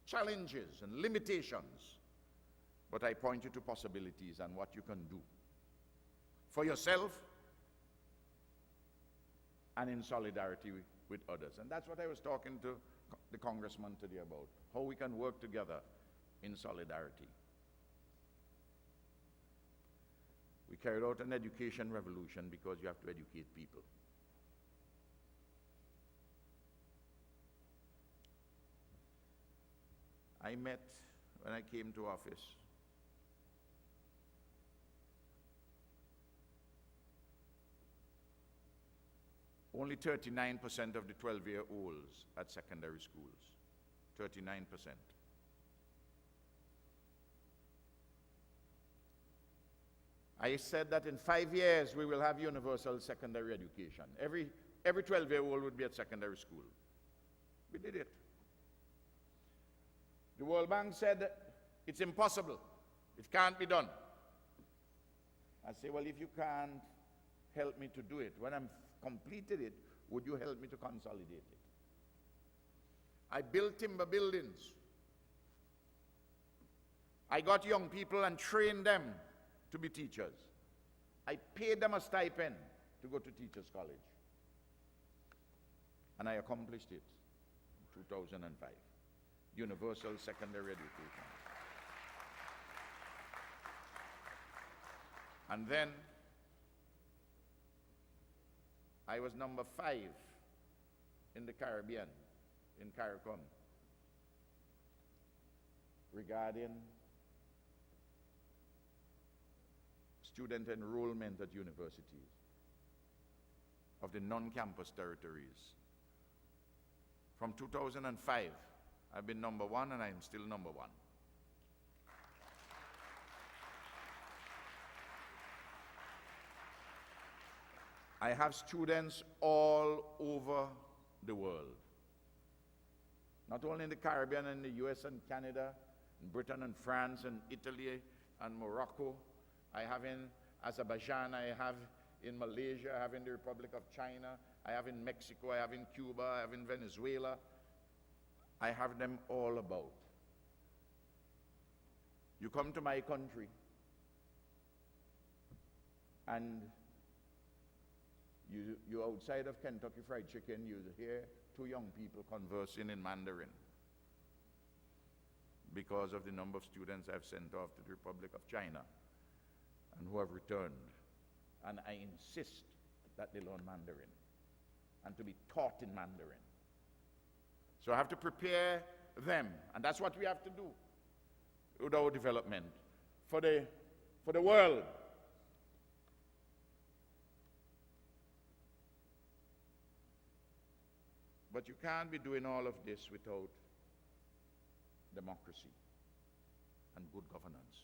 challenges and limitations, but I point you to possibilities and what you can do for yourself and in solidarity with others. And that's what I was talking to the congressman today about, how we can work together in solidarity. We carried out an education revolution because you have to educate people. I met, when I came to office, only 39% of the 12-year-olds at secondary schools. 39%. I said that in 5 years we will have universal secondary education. Every 12-year-old would be at secondary school. We did it. The World Bank said it's impossible. It can't be done. I say, well, if you can't help me to do it, when I'm completed it, would you help me to consolidate it? I built timber buildings. I got young people and trained them to be teachers. I paid them a stipend to go to Teachers College. And I accomplished it in 2005. Universal secondary education. And then I was number 5 in the Caribbean, in CARICOM, regarding student enrollment at universities of the non-campus territories. From 2005 I've been number one, and I'm still number one. I have students all over the world. Not only in the Caribbean and the US and Canada, in Britain and France and Italy and Morocco. I have in Azerbaijan, I have in Malaysia, I have in the Republic of China, I have in Mexico, I have in Cuba, I have in Venezuela. I have them all about. You come to my country and you're outside of Kentucky Fried Chicken, you hear two young people conversing in Mandarin because of the number of students I've sent off to the Republic of China and who have returned. And I insist that they learn Mandarin and to be taught in Mandarin. So I have to prepare them, and that's what we have to do with our development for the world. But you can't be doing all of this without democracy and good governance.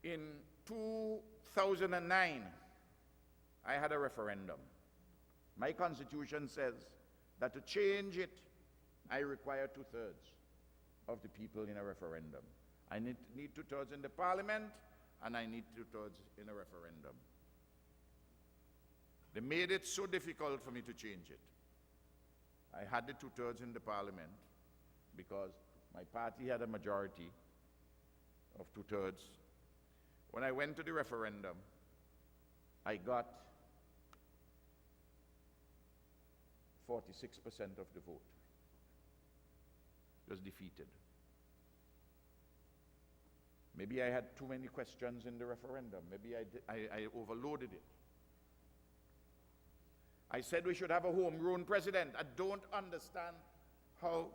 In 2009, I had a referendum. My constitution says that to change it, I require 2/3 of the people in a referendum. I need 2/3 in the parliament, and I need 2/3 in a referendum. They made it so difficult for me to change it. I had the 2/3 in the parliament because my party had a majority of 2/3. When I went to the referendum, I got 46% of the vote. It was defeated. Maybe I had too many questions in the referendum. Maybe I overloaded it. I said we should have a homegrown president. I don't understand how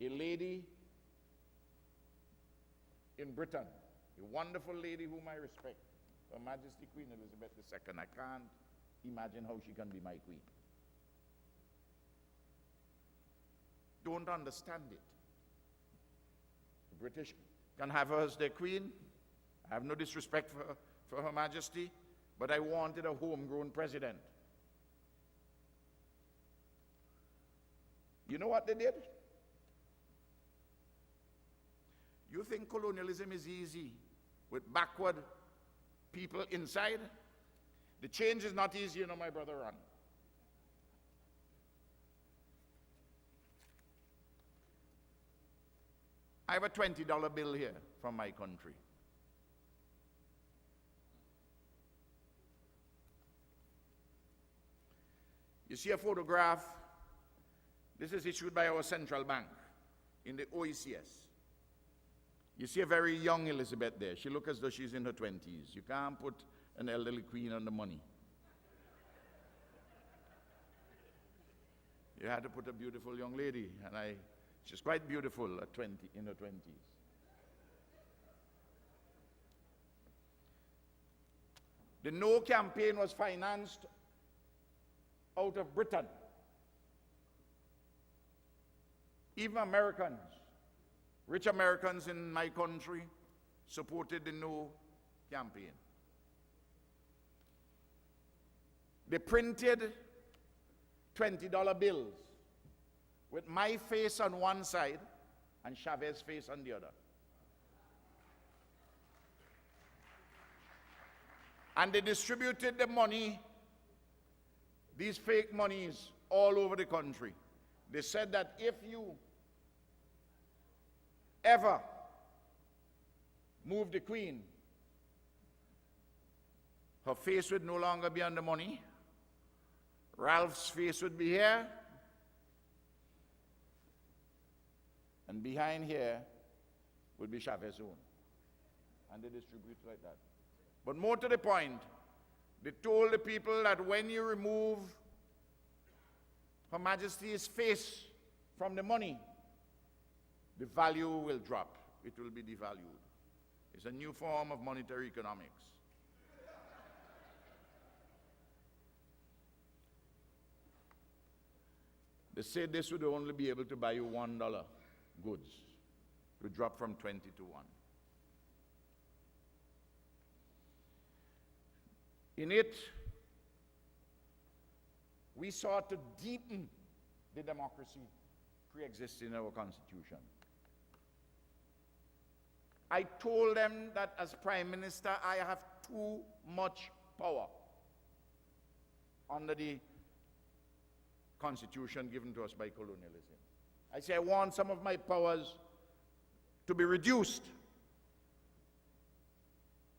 a lady in Britain, a wonderful lady whom I respect, Her Majesty Queen Elizabeth II, I can't imagine how she can be my queen. Don't understand it. The British can have her as their queen. I have no disrespect for Her Majesty, but I wanted a homegrown president. You know what they did? You think colonialism is easy with backward people inside? The change is not easy, you know, my brother Ron. I have a $20 bill here from my country. You see a photograph. This is issued by our central bank in the OECS. You see a very young Elizabeth there. She looks as though she's in her 20s. You can't put an elderly queen on the money. You had to put a beautiful young lady, and she's quite beautiful at 20, in her 20s. The No campaign was financed out of Britain. Even Americans, rich Americans in my country, supported the No campaign. They printed $20 bills with my face on one side and Chavez's face on the other. And they distributed the money, these fake monies, all over the country. They said that if you ever move the queen, her face would no longer be on the money. Ralph's face would be here. And behind here would be Chavez's own. And they distribute like that. But more to the point, they told the people that when you remove Her Majesty's face from the money, the value will drop. It will be devalued. It's a new form of monetary economics. They said this would only be able to buy you $1 goods. It would drop from 20 to 1. In it, we sought to deepen the democracy pre-existing in our Constitution. I told them that as Prime Minister, I have too much power under the Constitution given to us by colonialism. I say I want some of my powers to be reduced.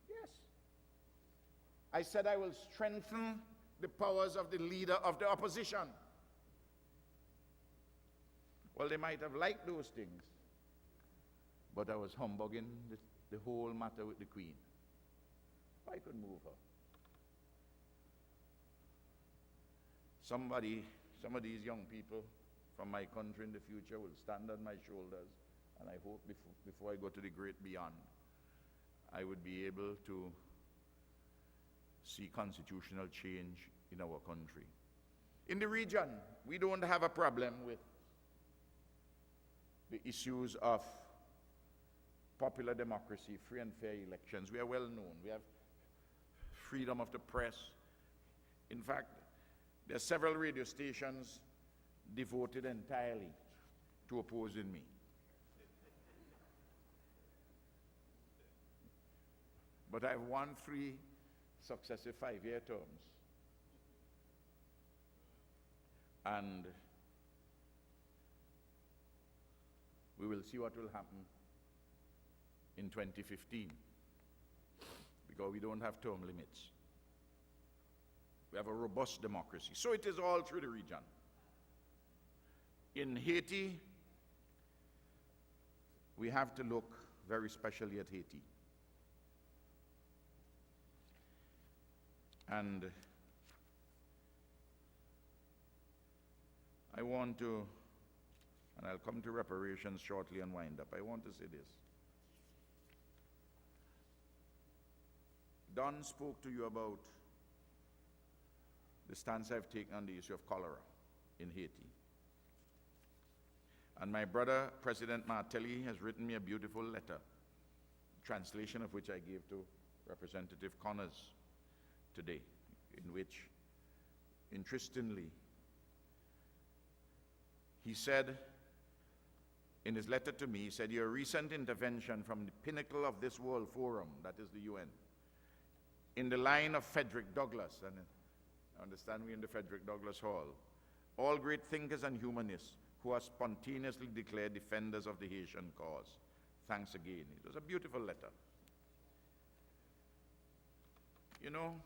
Yes. I said I will strengthen the powers of the leader of the opposition. Well, they might have liked those things, but I was humbugging the whole matter with the Queen. I could move her. Some of these young people from my country in the future will stand on my shoulders, and I hope before I go to the great beyond, I would be able to see constitutional change in our country. In the region, we don't have a problem with the issues of popular democracy, free and fair elections. We are well known. We have freedom of the press. In fact, there are several radio stations devoted entirely to opposing me. But I've won 3 successive 5-year terms. And we will see what will happen in 2015, because we don't have term limits. We have a robust democracy. So it is all through the region. In Haiti, we have to look very specially at Haiti. And I want to, and I'll come to reparations shortly and wind up, I want to say this. Don spoke to you about the stance I've taken on the issue of cholera in Haiti. And my brother, President Martelly, has written me a beautiful letter, translation of which I gave to Representative Connors today, in which, interestingly, he said, in his letter to me, he said, your recent intervention from the pinnacle of this World Forum, that is the UN, in the line of Frederick Douglass, and I understand we're in the Frederick Douglass Hall, all great thinkers and humanists who are spontaneously declared defenders of the Haitian cause. Thanks again. It was a beautiful letter. You know,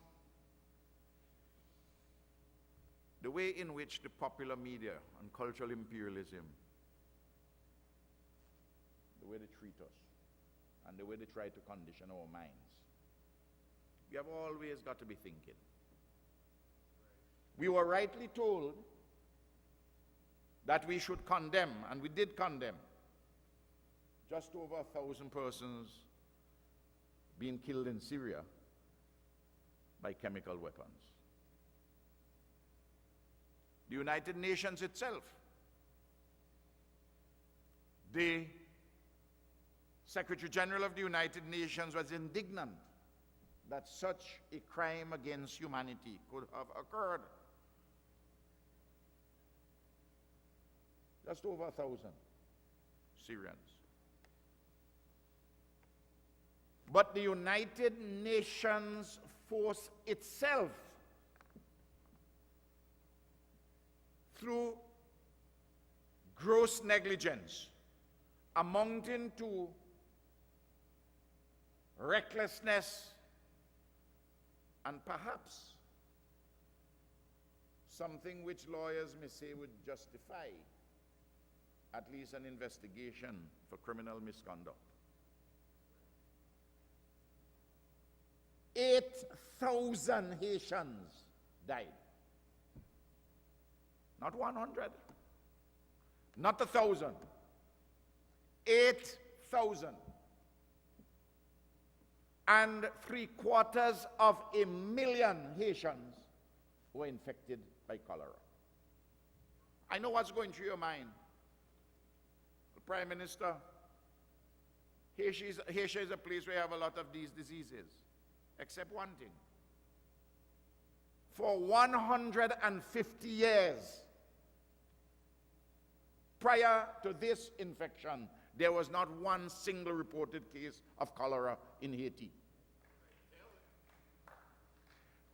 the way in which the popular media and cultural imperialism, the way they treat us, and the way they try to condition our minds, we have always got to be thinking. We were rightly told that we should condemn, and we did condemn, just over 1,000 persons being killed in Syria by chemical weapons. The United Nations itself, the Secretary General of the United Nations was indignant that such a crime against humanity could have occurred. Just over 1,000 Syrians. But the United Nations force itself, through gross negligence, amounting to recklessness and perhaps something which lawyers may say would justify at least an investigation for criminal misconduct. 8,000 Haitians died. Not 100, not 1,000, 8,000. And 750,000 Haitians were infected by cholera. I know what's going through your mind. Prime Minister, Haiti is a place where you have a lot of these diseases, except one thing. For 150 years prior to this infection, there was not one single reported case of cholera in Haiti.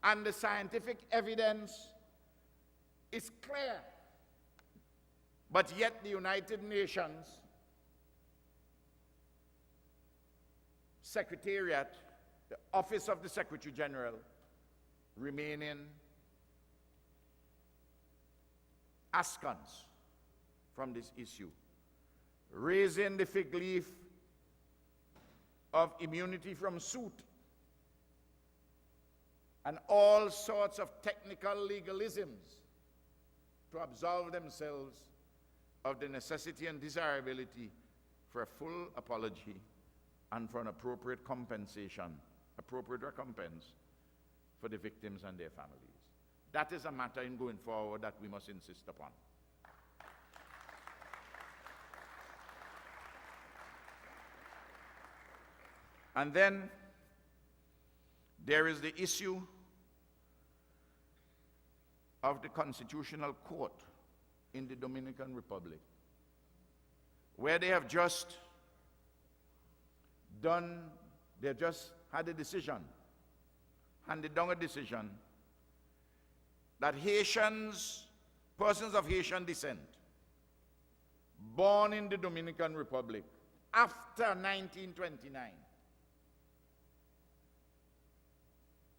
And the scientific evidence is clear. But yet the United Nations Secretariat, the Office of the Secretary General, remaining askance from this issue, raising the fig leaf of immunity from suit and all sorts of technical legalisms to absolve themselves of the necessity and desirability for a full apology and for an appropriate compensation, appropriate recompense for the victims and their families. That is a matter in going forward that we must insist upon. And then there is the issue of the Constitutional Court in the Dominican Republic, where they have just had a decision, handed down a decision that Haitians, persons of Haitian descent, born in the Dominican Republic after 1929,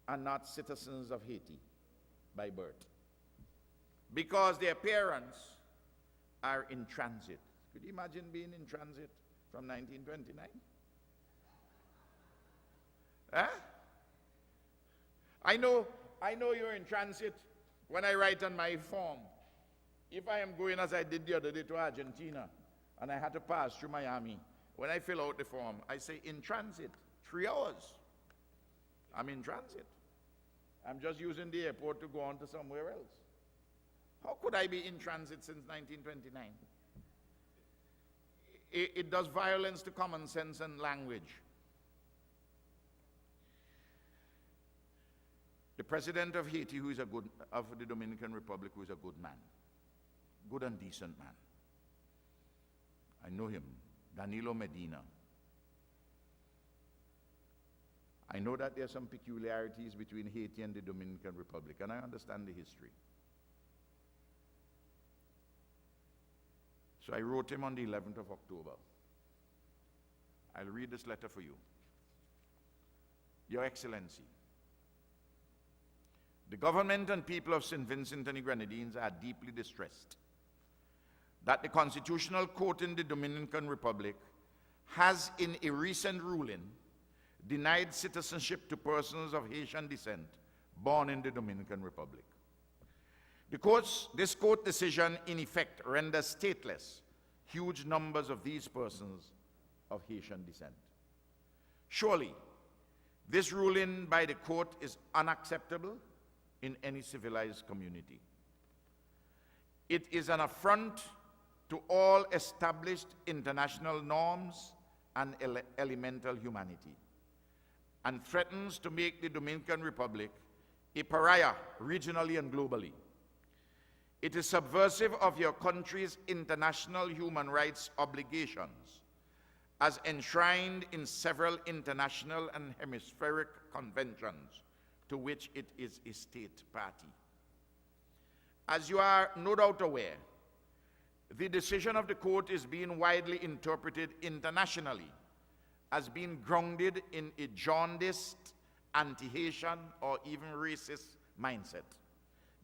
are not citizens of Haiti by birth, because their parents are in transit. Could you imagine being in transit from 1929? Huh? I know you're in transit when I write on my form. If I am going, as I did the other day, to Argentina, and I had to pass through Miami, when I fill out the form, I say in transit, 3 hours. I'm in transit. I'm just using the airport to go on to somewhere else. How could I be in transit since 1929? It does violence to common sense and language. The president of Haiti, of the Dominican Republic, who is a good man, good and decent man. I know him, Danilo Medina. I know that there are some peculiarities between Haiti and the Dominican Republic, and I understand the history. So I wrote him on the 11th of October. I'll read this letter for you. Your Excellency, the government and people of St. Vincent and the Grenadines are deeply distressed that the Constitutional Court in the Dominican Republic has, in a recent ruling, denied citizenship to persons of Haitian descent born in the Dominican Republic. This court decision, in effect, renders stateless huge numbers of these persons of Haitian descent. Surely, this ruling by the court is unacceptable in any civilized community. It is an affront to all established international norms and elemental humanity, and threatens to make the Dominican Republic a pariah regionally and globally. It is subversive of your country's international human rights obligations as enshrined in several international and hemispheric conventions to which it is a state party. As you are no doubt aware, the decision of the court is being widely interpreted internationally as being grounded in a jaundiced, anti-Haitian, or even racist mindset,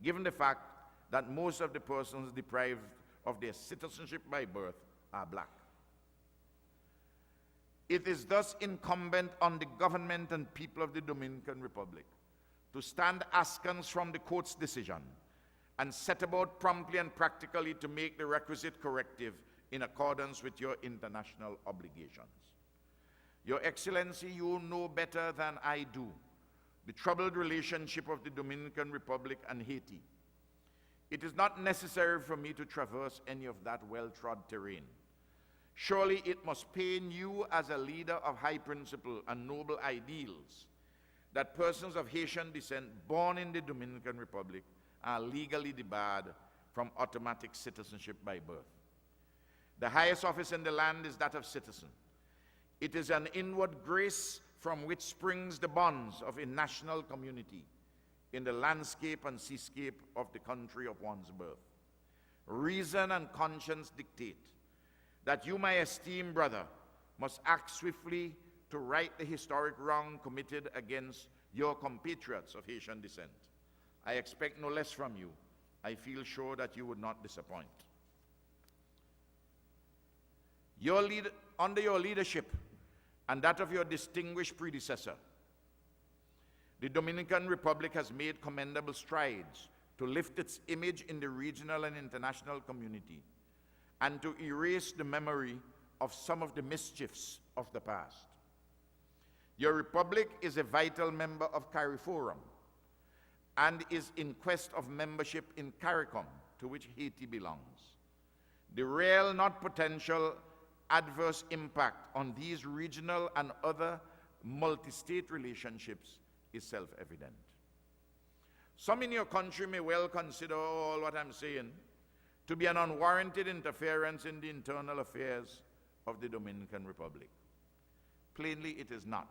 given the fact that most of the persons deprived of their citizenship by birth are black. It is thus incumbent on the government and people of the Dominican Republic to stand askance from the court's decision and set about promptly and practically to make the requisite corrective in accordance with your international obligations. Your Excellency, you know better than I do the troubled relationship of the Dominican Republic and Haiti. It is not necessary for me to traverse any of that well-trod terrain. Surely it must pain you as a leader of high principle and noble ideals that persons of Haitian descent born in the Dominican Republic are legally debarred from automatic citizenship by birth. The highest office in the land is that of citizen. It is an inward grace from which springs the bonds of a national community in the landscape and seascape of the country of one's birth. Reason and conscience dictate that you, my esteemed brother, must act swiftly to right the historic wrong committed against your compatriots of Haitian descent. I expect no less from you. I feel sure that you would not disappoint. Under your leadership and that of your distinguished predecessor, the Dominican Republic has made commendable strides to lift its image in the regional and international community and to erase the memory of some of the mischiefs of the past. Your republic is a vital member of CARIFORUM and is in quest of membership in CARICOM, to which Haiti belongs. The real, not potential, adverse impact on these regional and other multi-state relationships is self-evident. Some in your country may well consider all what I'm saying to be an unwarranted interference in the internal affairs of the Dominican Republic. Plainly, it is not.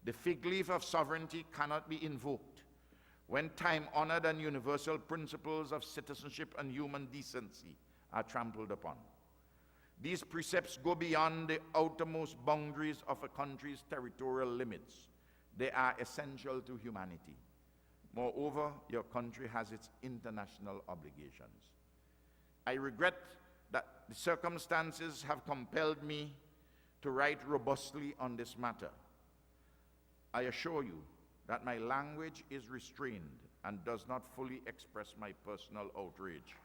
The fig leaf of sovereignty cannot be invoked when time-honored and universal principles of citizenship and human decency are trampled upon. These precepts go beyond the outermost boundaries of a country's territorial limits. They are essential to humanity. Moreover, your country has its international obligations. I regret that the circumstances have compelled me to write robustly on this matter. I assure you that my language is restrained and does not fully express my personal outrage.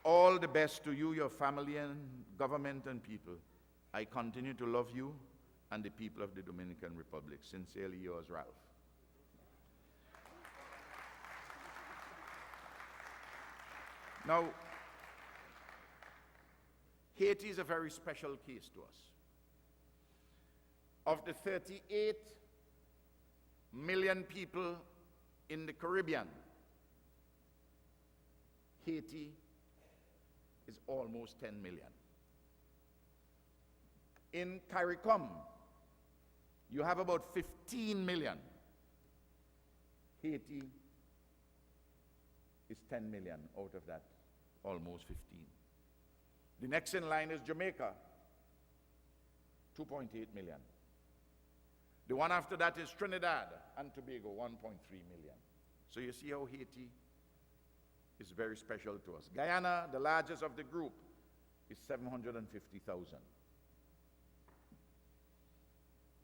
All the best to you, your family, and government and people. I continue to love you and the people of the Dominican Republic. Sincerely yours, Ralph. Now, Haiti is a very special case to us. Of the 38 million people in the Caribbean, Haiti is almost 10 million. In CARICOM, you have about 15 million. Haiti is 10 million out of that, almost 15. The next in line is Jamaica, 2.8 million. The one after that is Trinidad and Tobago, 1.3 million. So you see how Haiti is very special to us. Guyana, the largest of the group, is 750,000.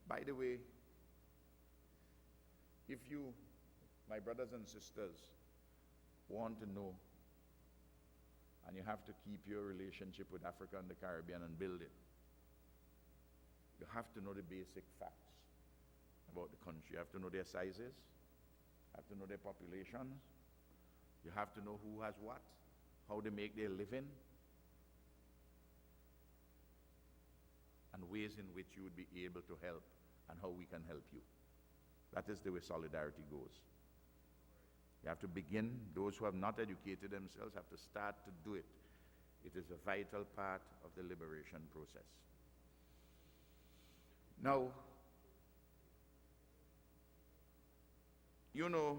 By the way, if you, my brothers and sisters, want to know, and you have to keep your relationship with Africa and the Caribbean and build it, you have to know the basic facts about the country. You have to know their sizes, you have to know their populations, you have to know who has what, how they make their living, and ways in which you would be able to help and how we can help you. That is the way solidarity goes. You have to begin. Those who have not educated themselves have to start to do it. It is a vital part of the liberation process. Now, you know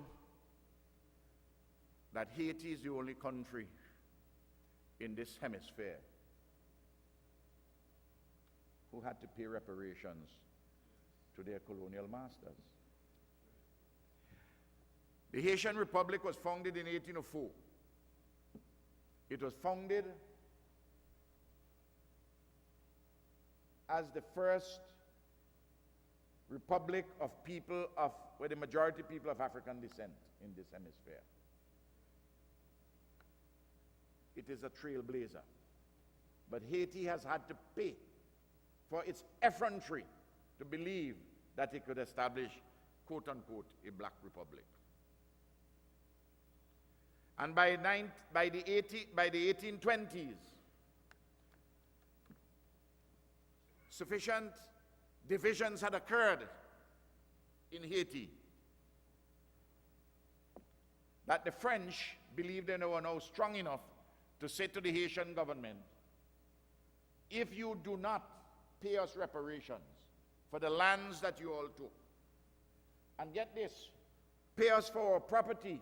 that Haiti is the only country in this hemisphere who had to pay reparations to their colonial masters. The Haitian Republic was founded in 1804. It was founded as the first republic of people where the majority people of African descent in this hemisphere. It is a trailblazer. But Haiti has had to pay for its effrontery to believe that it could establish, quote unquote, a black republic. And by the 1820s, sufficient divisions had occurred in Haiti that the French believed they were now strong enough to say to the Haitian government, if you do not pay us reparations for the lands that you all took, and get this, pay us for our property,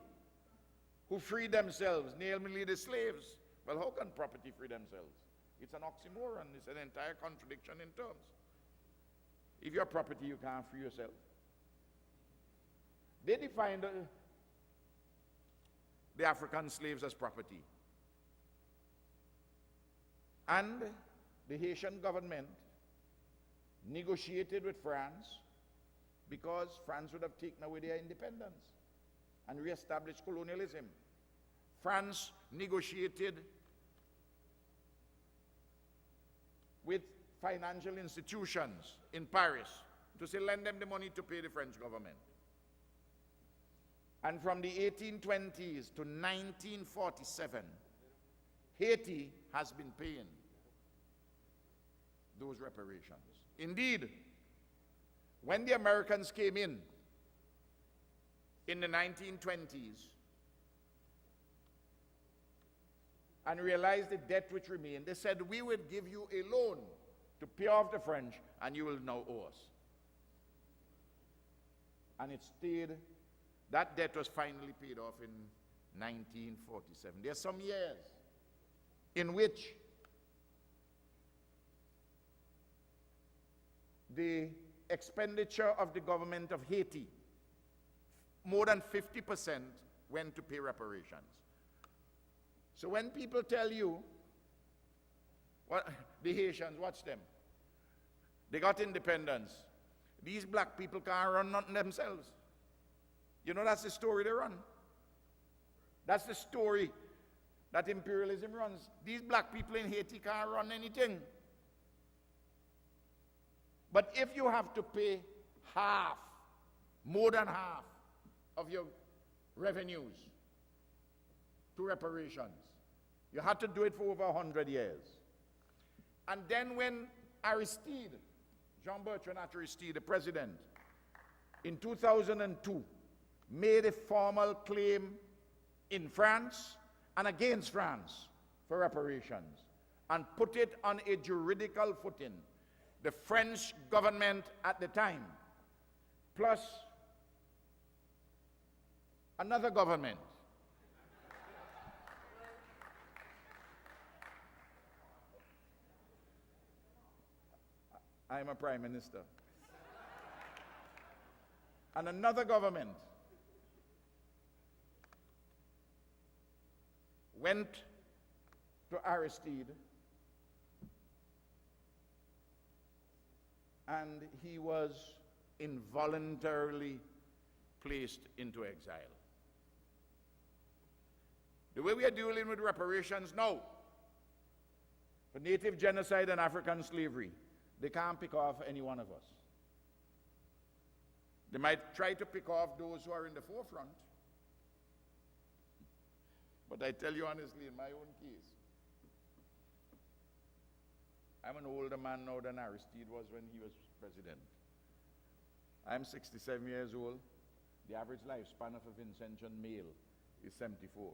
who freed themselves, namely the slaves. Well, how can property free themselves? It's an oxymoron. It's an entire contradiction in terms. If you're property, you can't free yourself. They defined the African slaves as property. And the Haitian government negotiated with France because France would have taken away their independence and re-established colonialism. France negotiated with financial institutions in Paris to say lend them the money to pay the French government. And from the 1820s to 1947, Haiti has been paying those reparations. Indeed, when the Americans came in the 1920s and realized the debt which remained, they said, we will give you a loan to pay off the French and you will now owe us. And it stayed, that debt was finally paid off in 1947. There are some years in which the expenditure of the government of Haiti, more than 50% went to pay reparations. So when people tell you, what, the Haitians, watch them, they got independence. These black people can't run nothing themselves. You know, that's the story they run. That's the story that imperialism runs. These black people in Haiti can't run anything. But if you have to pay half, more than half of your revenues to reparations, you had to do it for over 100 years. And then when Aristide, Jean-Bertrand Aristide, the president, in 2002, made a formal claim in France and against France for reparations and put it on a juridical footing, the French government at the time, plus another government, I'm a prime minister, and another government went to Aristide and he was involuntarily placed into exile. The way we are dealing with reparations now, for native genocide and African slavery, they can't pick off any one of us. They might try to pick off those who are in the forefront. But I tell you honestly, in my own case, I'm an older man now than Aristide was when he was president. I'm 67 years old. The average lifespan of a Vincentian male is 74.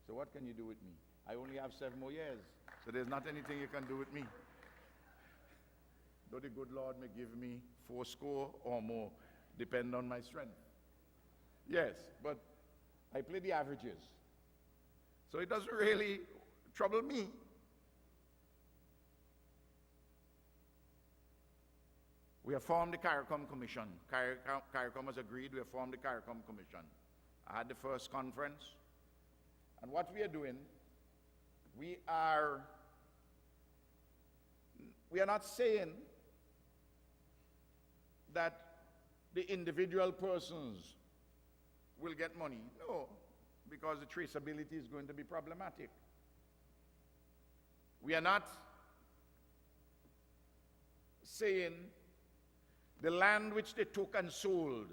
So what can you do with me? I only have 7 more years. So there's not anything you can do with me. Though the good Lord may give me 80 or more, depend on my strength. Yes, but I play the averages. So it doesn't really trouble me. We have formed the CARICOM Commission. CARICOM has agreed, we have formed the CARICOM Commission. I had the first conference. And what we are doing, we are not saying that the individual persons will get money. No, because the traceability is going to be problematic. We are not saying The land which they took and sold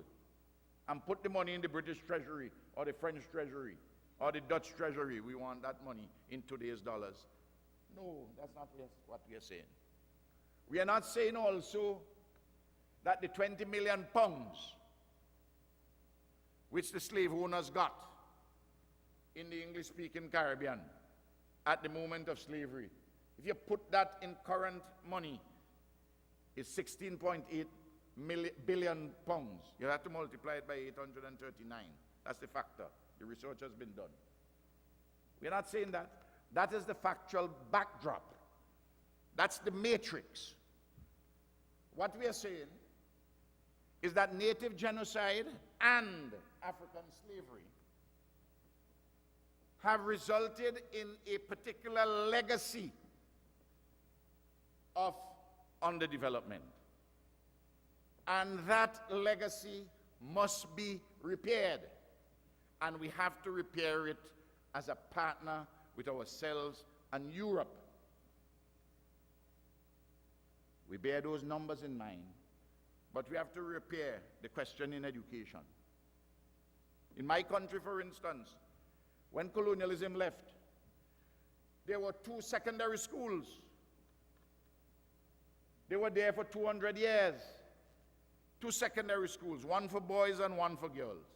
and put the money in the British Treasury or the French Treasury or the Dutch Treasury. We want that money in today's dollars. No, that's not what we are saying. We are not saying also that the 20 million pounds which the slave owners got in the English-speaking Caribbean at the moment of slavery, if you put that in current money, it's 16.8 billion pounds. You have to multiply it by 839. That's the factor. The research has been done. We're not saying that. That is the factual backdrop. That's the matrix. What we are saying is that native genocide and African slavery have resulted in a particular legacy of underdevelopment. And that legacy must be repaired. And we have to repair it as a partner with ourselves and Europe. We bear those numbers in mind, but we have to repair the question in education. In my country, for instance, when colonialism left, there were 2 secondary schools. They were there for 200 years. 2 secondary schools, one for boys and one for girls.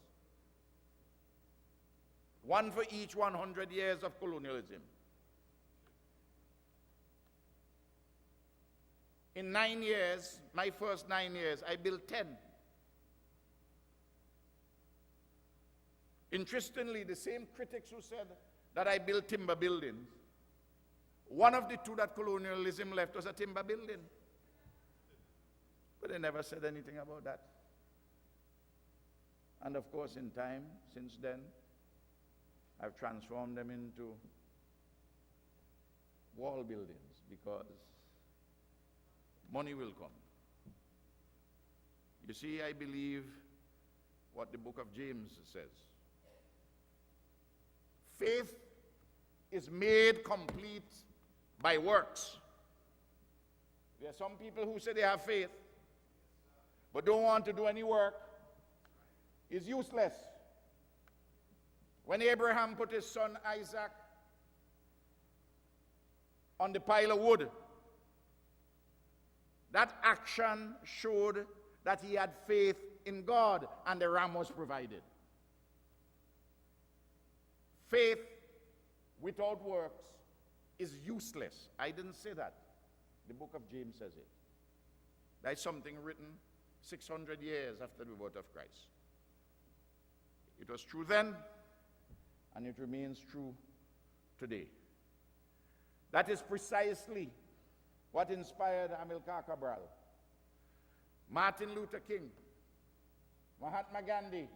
One for each 100 years of colonialism. In 9 years, my first 9 years, I built 10. Interestingly, the same critics who said that I built timber buildings, one of the 2 that colonialism left was a timber building. But they never said anything about that. And of course, in time, since then, I've transformed them into wall buildings because money will come. You see, I believe what the book of James says. Faith is made complete by works. There are some people who say they have faith, but don't want to do any work. It's useless. When Abraham put his son Isaac on the pile of wood, that action showed that he had faith in God, and the ram was provided. Faith without works is useless. I didn't say that. The book of James says it. That's something written 600 years after the birth of Christ. It was true then, and it remains true today. That is precisely what inspired Amilcar Cabral, Martin Luther King, Mahatma Gandhi,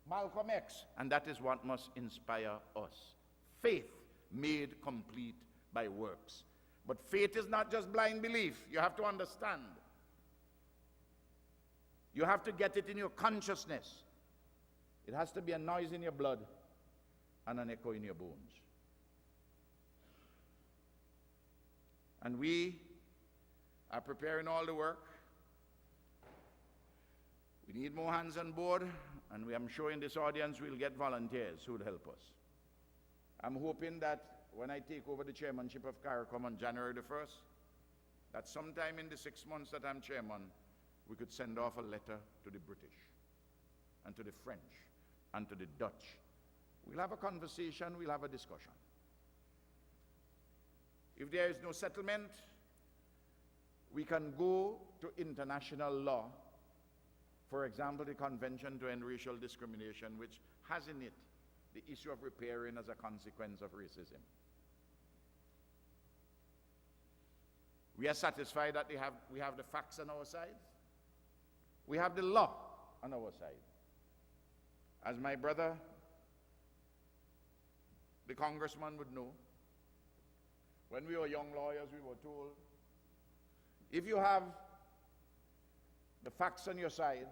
Malcolm X, and that is what must inspire us. Faith made complete by works. But faith is not just blind belief. You have to understand. You have to get it in your consciousness. It has to be a noise in your blood and an echo in your bones. And we are preparing all the work. We need more hands on board, and I'm sure in this audience we'll get volunteers who will help us. I'm hoping that when I take over the chairmanship of CARICOM on January the 1st, that sometime in the 6 months that I'm chairman, we could send off a letter to the British and to the French and to the Dutch. We'll have a conversation, we'll have a discussion. If there is no settlement, we can go to international law. For example, the Convention to End Racial Discrimination, which has in it the issue of repairing as a consequence of racism. We are satisfied that we have the facts on our side. We have the law on our side. As my brother, the congressman, would know, when we were young lawyers, we were told, if you have the facts on your side,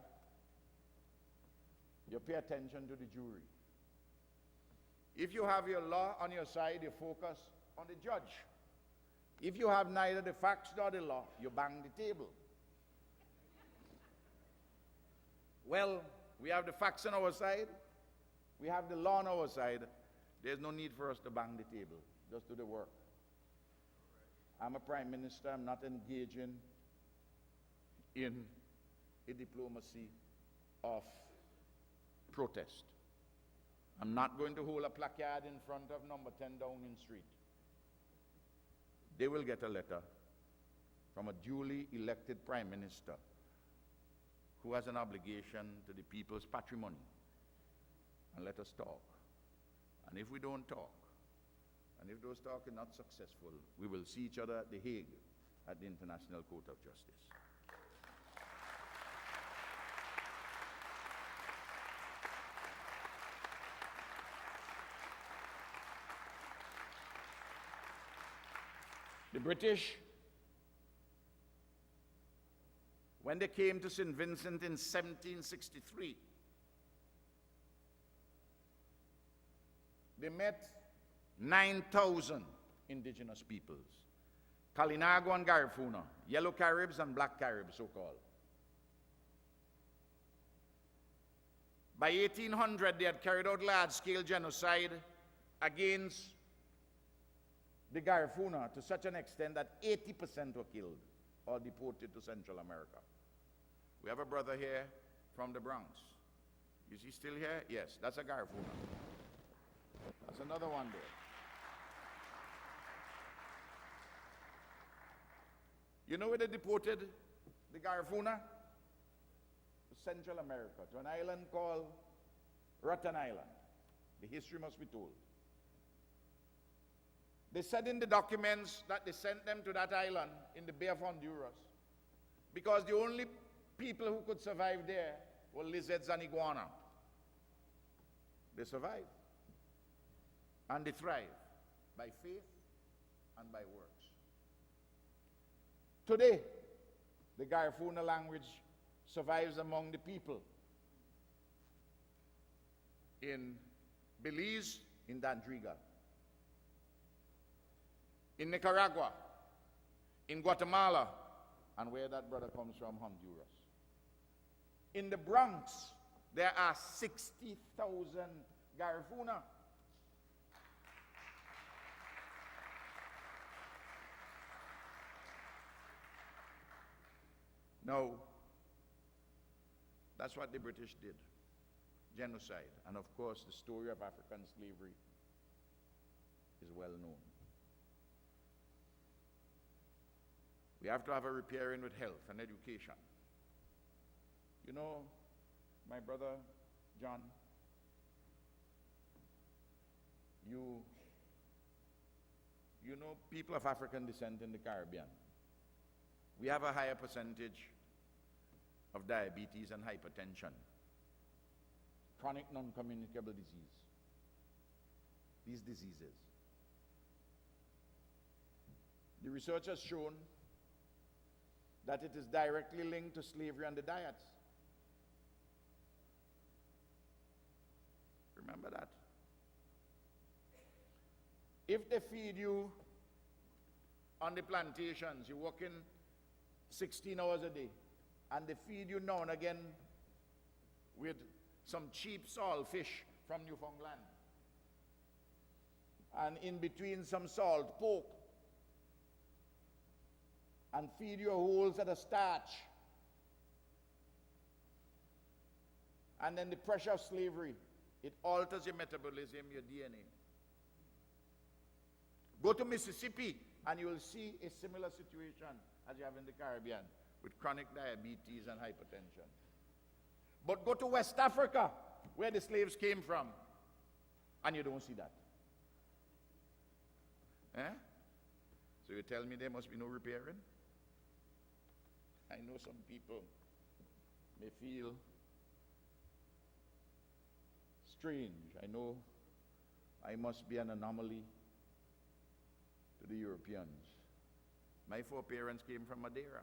you pay attention to the jury. If you have your law on your side, you focus on the judge. If you have neither the facts nor the law, you bang the table. Well, we have the facts on our side. We have the law on our side. There's no need for us to bang the table. Just do the work. I'm a prime minister. I'm not engaging in a diplomacy of protest. I'm not going to hold a placard in front of number 10 Downing Street. They will get a letter from a duly elected prime minister who has an obligation to the people's patrimony. And let us talk. And if we don't talk, and if those talks are not successful, we will see each other at The Hague at the International Court of Justice. The British, when they came to St. Vincent in 1763, they met 9,000 indigenous peoples, Kalinago and Garifuna, Yellow Caribs and Black Caribs, so-called. By 1800, they had carried out large-scale genocide against the Garifuna to such an extent that 80% were killed or deported to Central America. We have a brother here from the Bronx. Is he still here? Yes, that's a Garifuna. That's another one there. You know where they deported the Garifuna? To Central America, to an island called Rotten Island. The history must be told. They said in the documents that they sent them to that island in the Bay of Honduras because the only people who could survive there were lizards and iguana. They survived. And they thrive by faith and by works. Today, the Garifuna language survives among the people in Belize, in Dandriga, in Nicaragua, in Guatemala, and where that brother comes from, Honduras. In the Bronx, there are 60,000 Garifuna. Now, that's what the British did. Genocide. And of course, the story of African slavery is well known. We have to have a repairing with health and education. You know, my brother John, you know people of African descent in the Caribbean. We have a higher percentage of diabetes and hypertension, chronic non-communicable disease, these diseases. The research has shown that it is directly linked to slavery and the diets. Remember that. If they feed you on the plantations, you're working 16 hours a day, and they feed you now and again with some cheap salt fish from Newfoundland, and in between some salt pork, and feed you a whole set of starch, and then the pressure of slavery, it alters your metabolism, your DNA. Go to Mississippi and you will see a similar situation as you have in the Caribbean with chronic diabetes and hypertension. But go to West Africa, where the slaves came from, and you don't see that. So you tell me there must be no repairing? I know some people may feel strange. I know I must be an anomaly to the Europeans. My foreparents came from Madeira.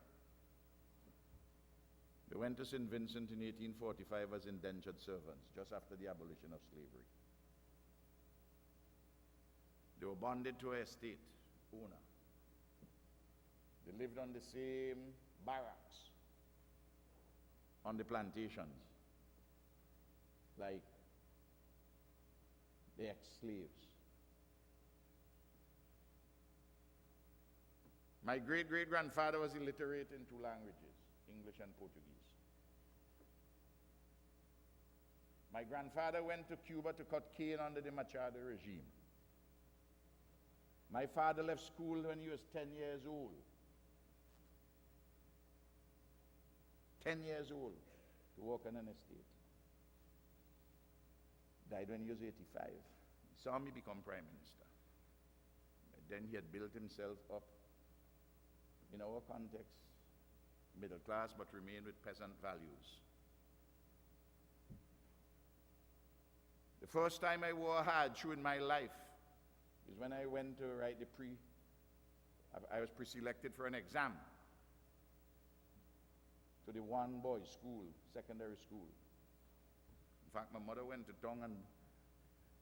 They went to St. Vincent in 1845 as indentured servants, just after the abolition of slavery. They were bonded to an estate owner. They lived on the same barracks on the plantations. like the ex-slaves. My great-great-grandfather was illiterate in 2 languages, English and Portuguese. My grandfather went to Cuba to cut cane under the Machado regime. My father left school when he was 10 years old. 10 years old to work on an estate. Died when he was 85. He saw me become prime minister. And then he had built himself up in our context, middle class, but remained with peasant values. The first time I wore a hard shoe in my life is when I went to write I was pre-selected for an exam to the one boys school, secondary school. In fact, my mother went to town and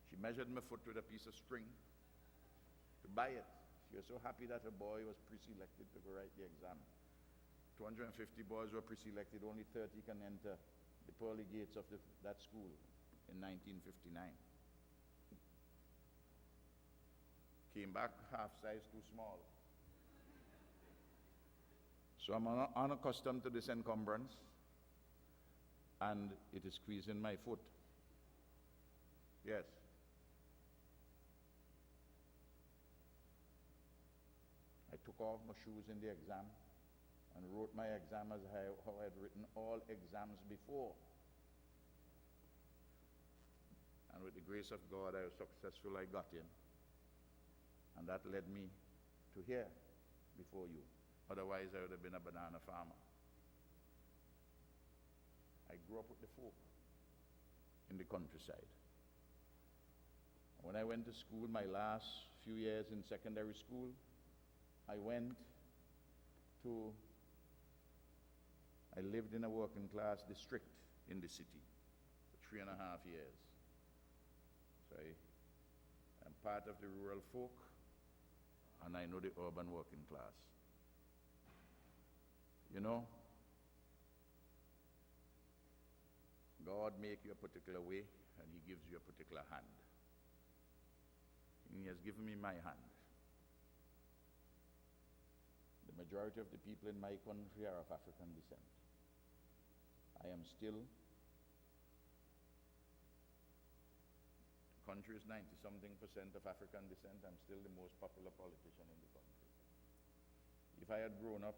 she measured my foot with a piece of string to buy it. She was so happy that her boy was pre-selected to go write the exam. 250 boys were pre-selected, only 30 can enter the pearly gates of that school in 1959. Came back half size too small. So I'm unaccustomed to this encumbrance, and it is squeezing my foot. Yes. I took off my shoes in the exam and wrote my exam as how I had written all exams before. And with the grace of God, I was successful. I got in. And that led me to here before you. Otherwise, I would have been a banana farmer. I grew up with the folk in the countryside. When I went to school, my last few years in secondary school, I lived in a working class district in the city for 3.5 years. So I am part of the rural folk, and I know the urban working class. You know, God makes you a particular way, and He gives you a particular hand. And He has given me my hand. The majority of the people in my country are of African descent. I am still, the country is 90-something% of African descent. I'm still the most popular politician in the country. If I had grown up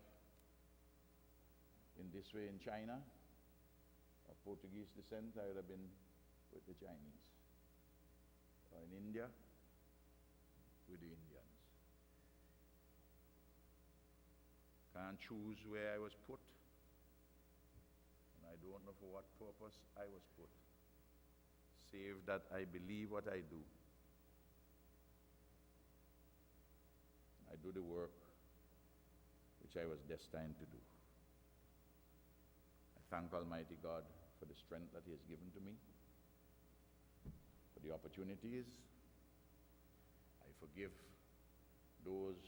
in this way in China, of Portuguese descent, I would have been with the Chinese. Or in India, with the Indians. Can't choose where I was put. And I don't know for what purpose I was put. Save that I believe what I do. I do the work which I was destined to do. I thank Almighty God for the strength that He has given to me, for the opportunities. I forgive those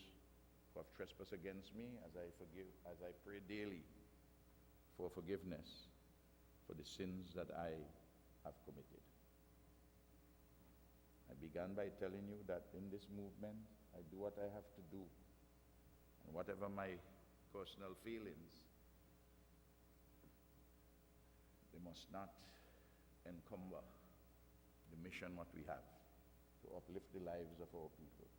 who have trespassed against me, as I pray daily for forgiveness for the sins that I have committed. I began by telling you that in this movement, I do what I have to do, and whatever my personal feelings, they must not encumber the mission what we have to uplift the lives of our people.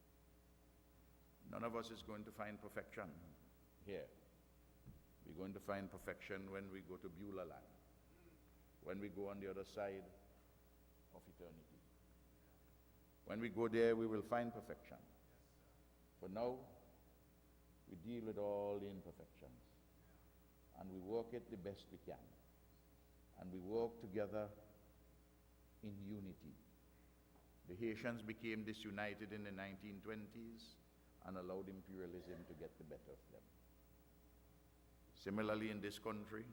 None of us is going to find perfection here. We're going to find perfection when we go to Beulah land, when we go on the other side of eternity. When we go there, we will find perfection. For now, we deal with all the imperfections, and we work it the best we can. And we work together in unity. The Haitians became disunited in the 1920s and allowed imperialism to get the better of them. Similarly, in this country,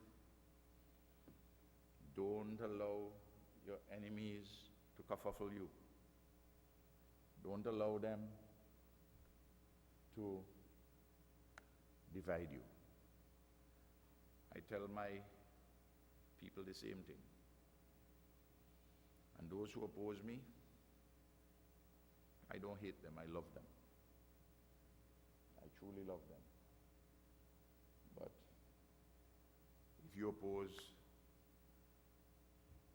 don't allow your enemies to kerfuffle you. Don't allow them to divide you. I tell my people the same thing. And those who oppose me, I don't hate them, I love them. I truly love them. But if you oppose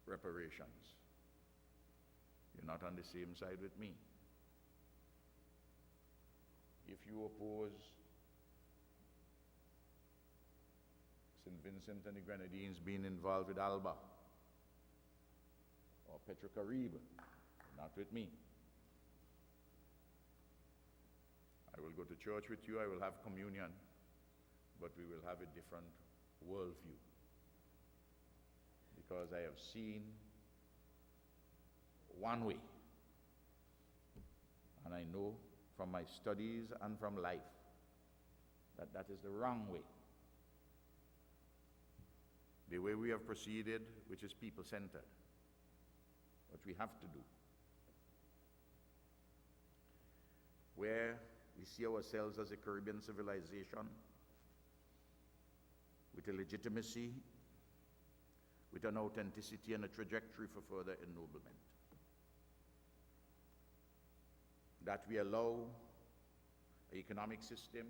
reparations, you're not on the same side with me. If you oppose St. Vincent and the Grenadines being involved with Alba or Petrocaribe, you're not with me. I will go to church with you, I will have communion, but we will have a different worldview. Because I have seen one way, and I know from my studies and from life that that is the wrong way. The way we have proceeded, which is people-centered, what we have to do, where we see ourselves as a Caribbean civilization with a legitimacy, with an authenticity and a trajectory for further ennoblement. That we allow an economic system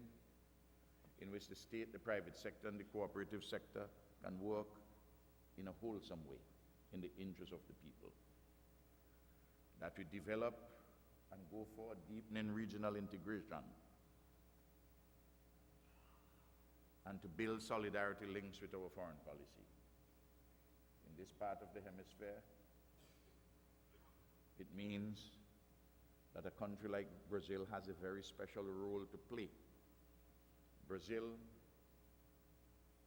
in which the state, the private sector, and the cooperative sector can work in a wholesome way in the interest of the people. That we develop and go for deepening regional integration and to build solidarity links with our foreign policy. In this part of the hemisphere, it means that a country like Brazil has a very special role to play. Brazil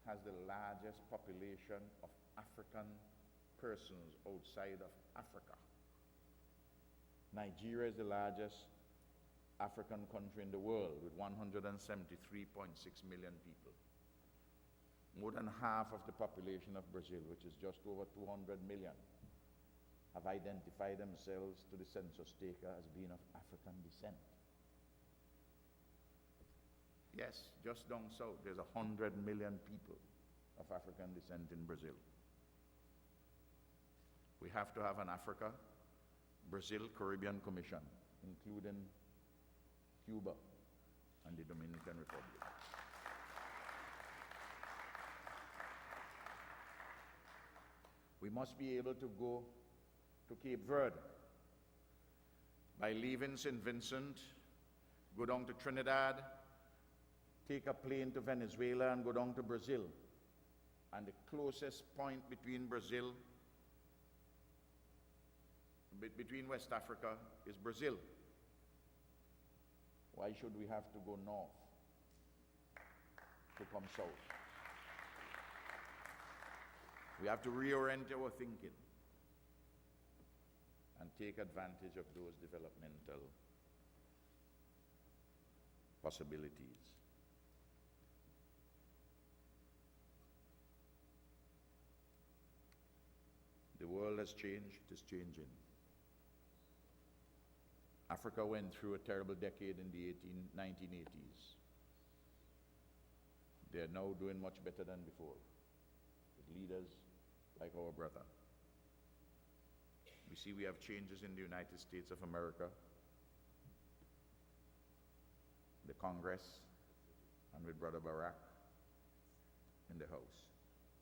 has the largest population of African persons outside of Africa. Nigeria is the largest African country in the world with 173.6 million people. More than half of the population of Brazil, which is just over 200 million, have identified themselves to the census taker as being of African descent. Yes, just down south, there's 100 million people of African descent in Brazil. We have to have an Africa Brazil-Caribbean Commission, including Cuba and the Dominican Republic. We must be able to go to Cape Verde by leaving St. Vincent, go down to Trinidad, take a plane to Venezuela and go down to Brazil. And the closest point between Brazil, between West Africa, is Brazil. Why should we have to go north to come south? We have to reorient our thinking and take advantage of those developmental possibilities. The world has changed, it is changing. Africa went through a terrible decade in the 1980s. They are now doing much better than before, with leaders like our brother. We see we have changes in the United States of America, the Congress, and with Brother Barack in the House,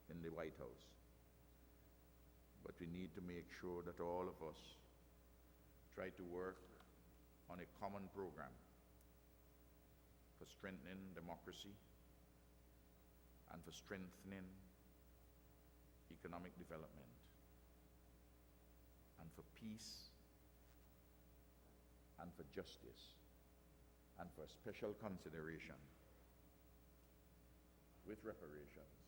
in the White House. But we need to make sure that all of us try to work on a common program for strengthening democracy and for strengthening economic development and for peace and for justice and for special consideration with reparations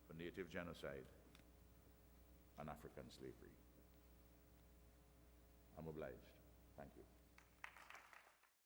for native genocide and African slavery. I'm obliged. Thank you.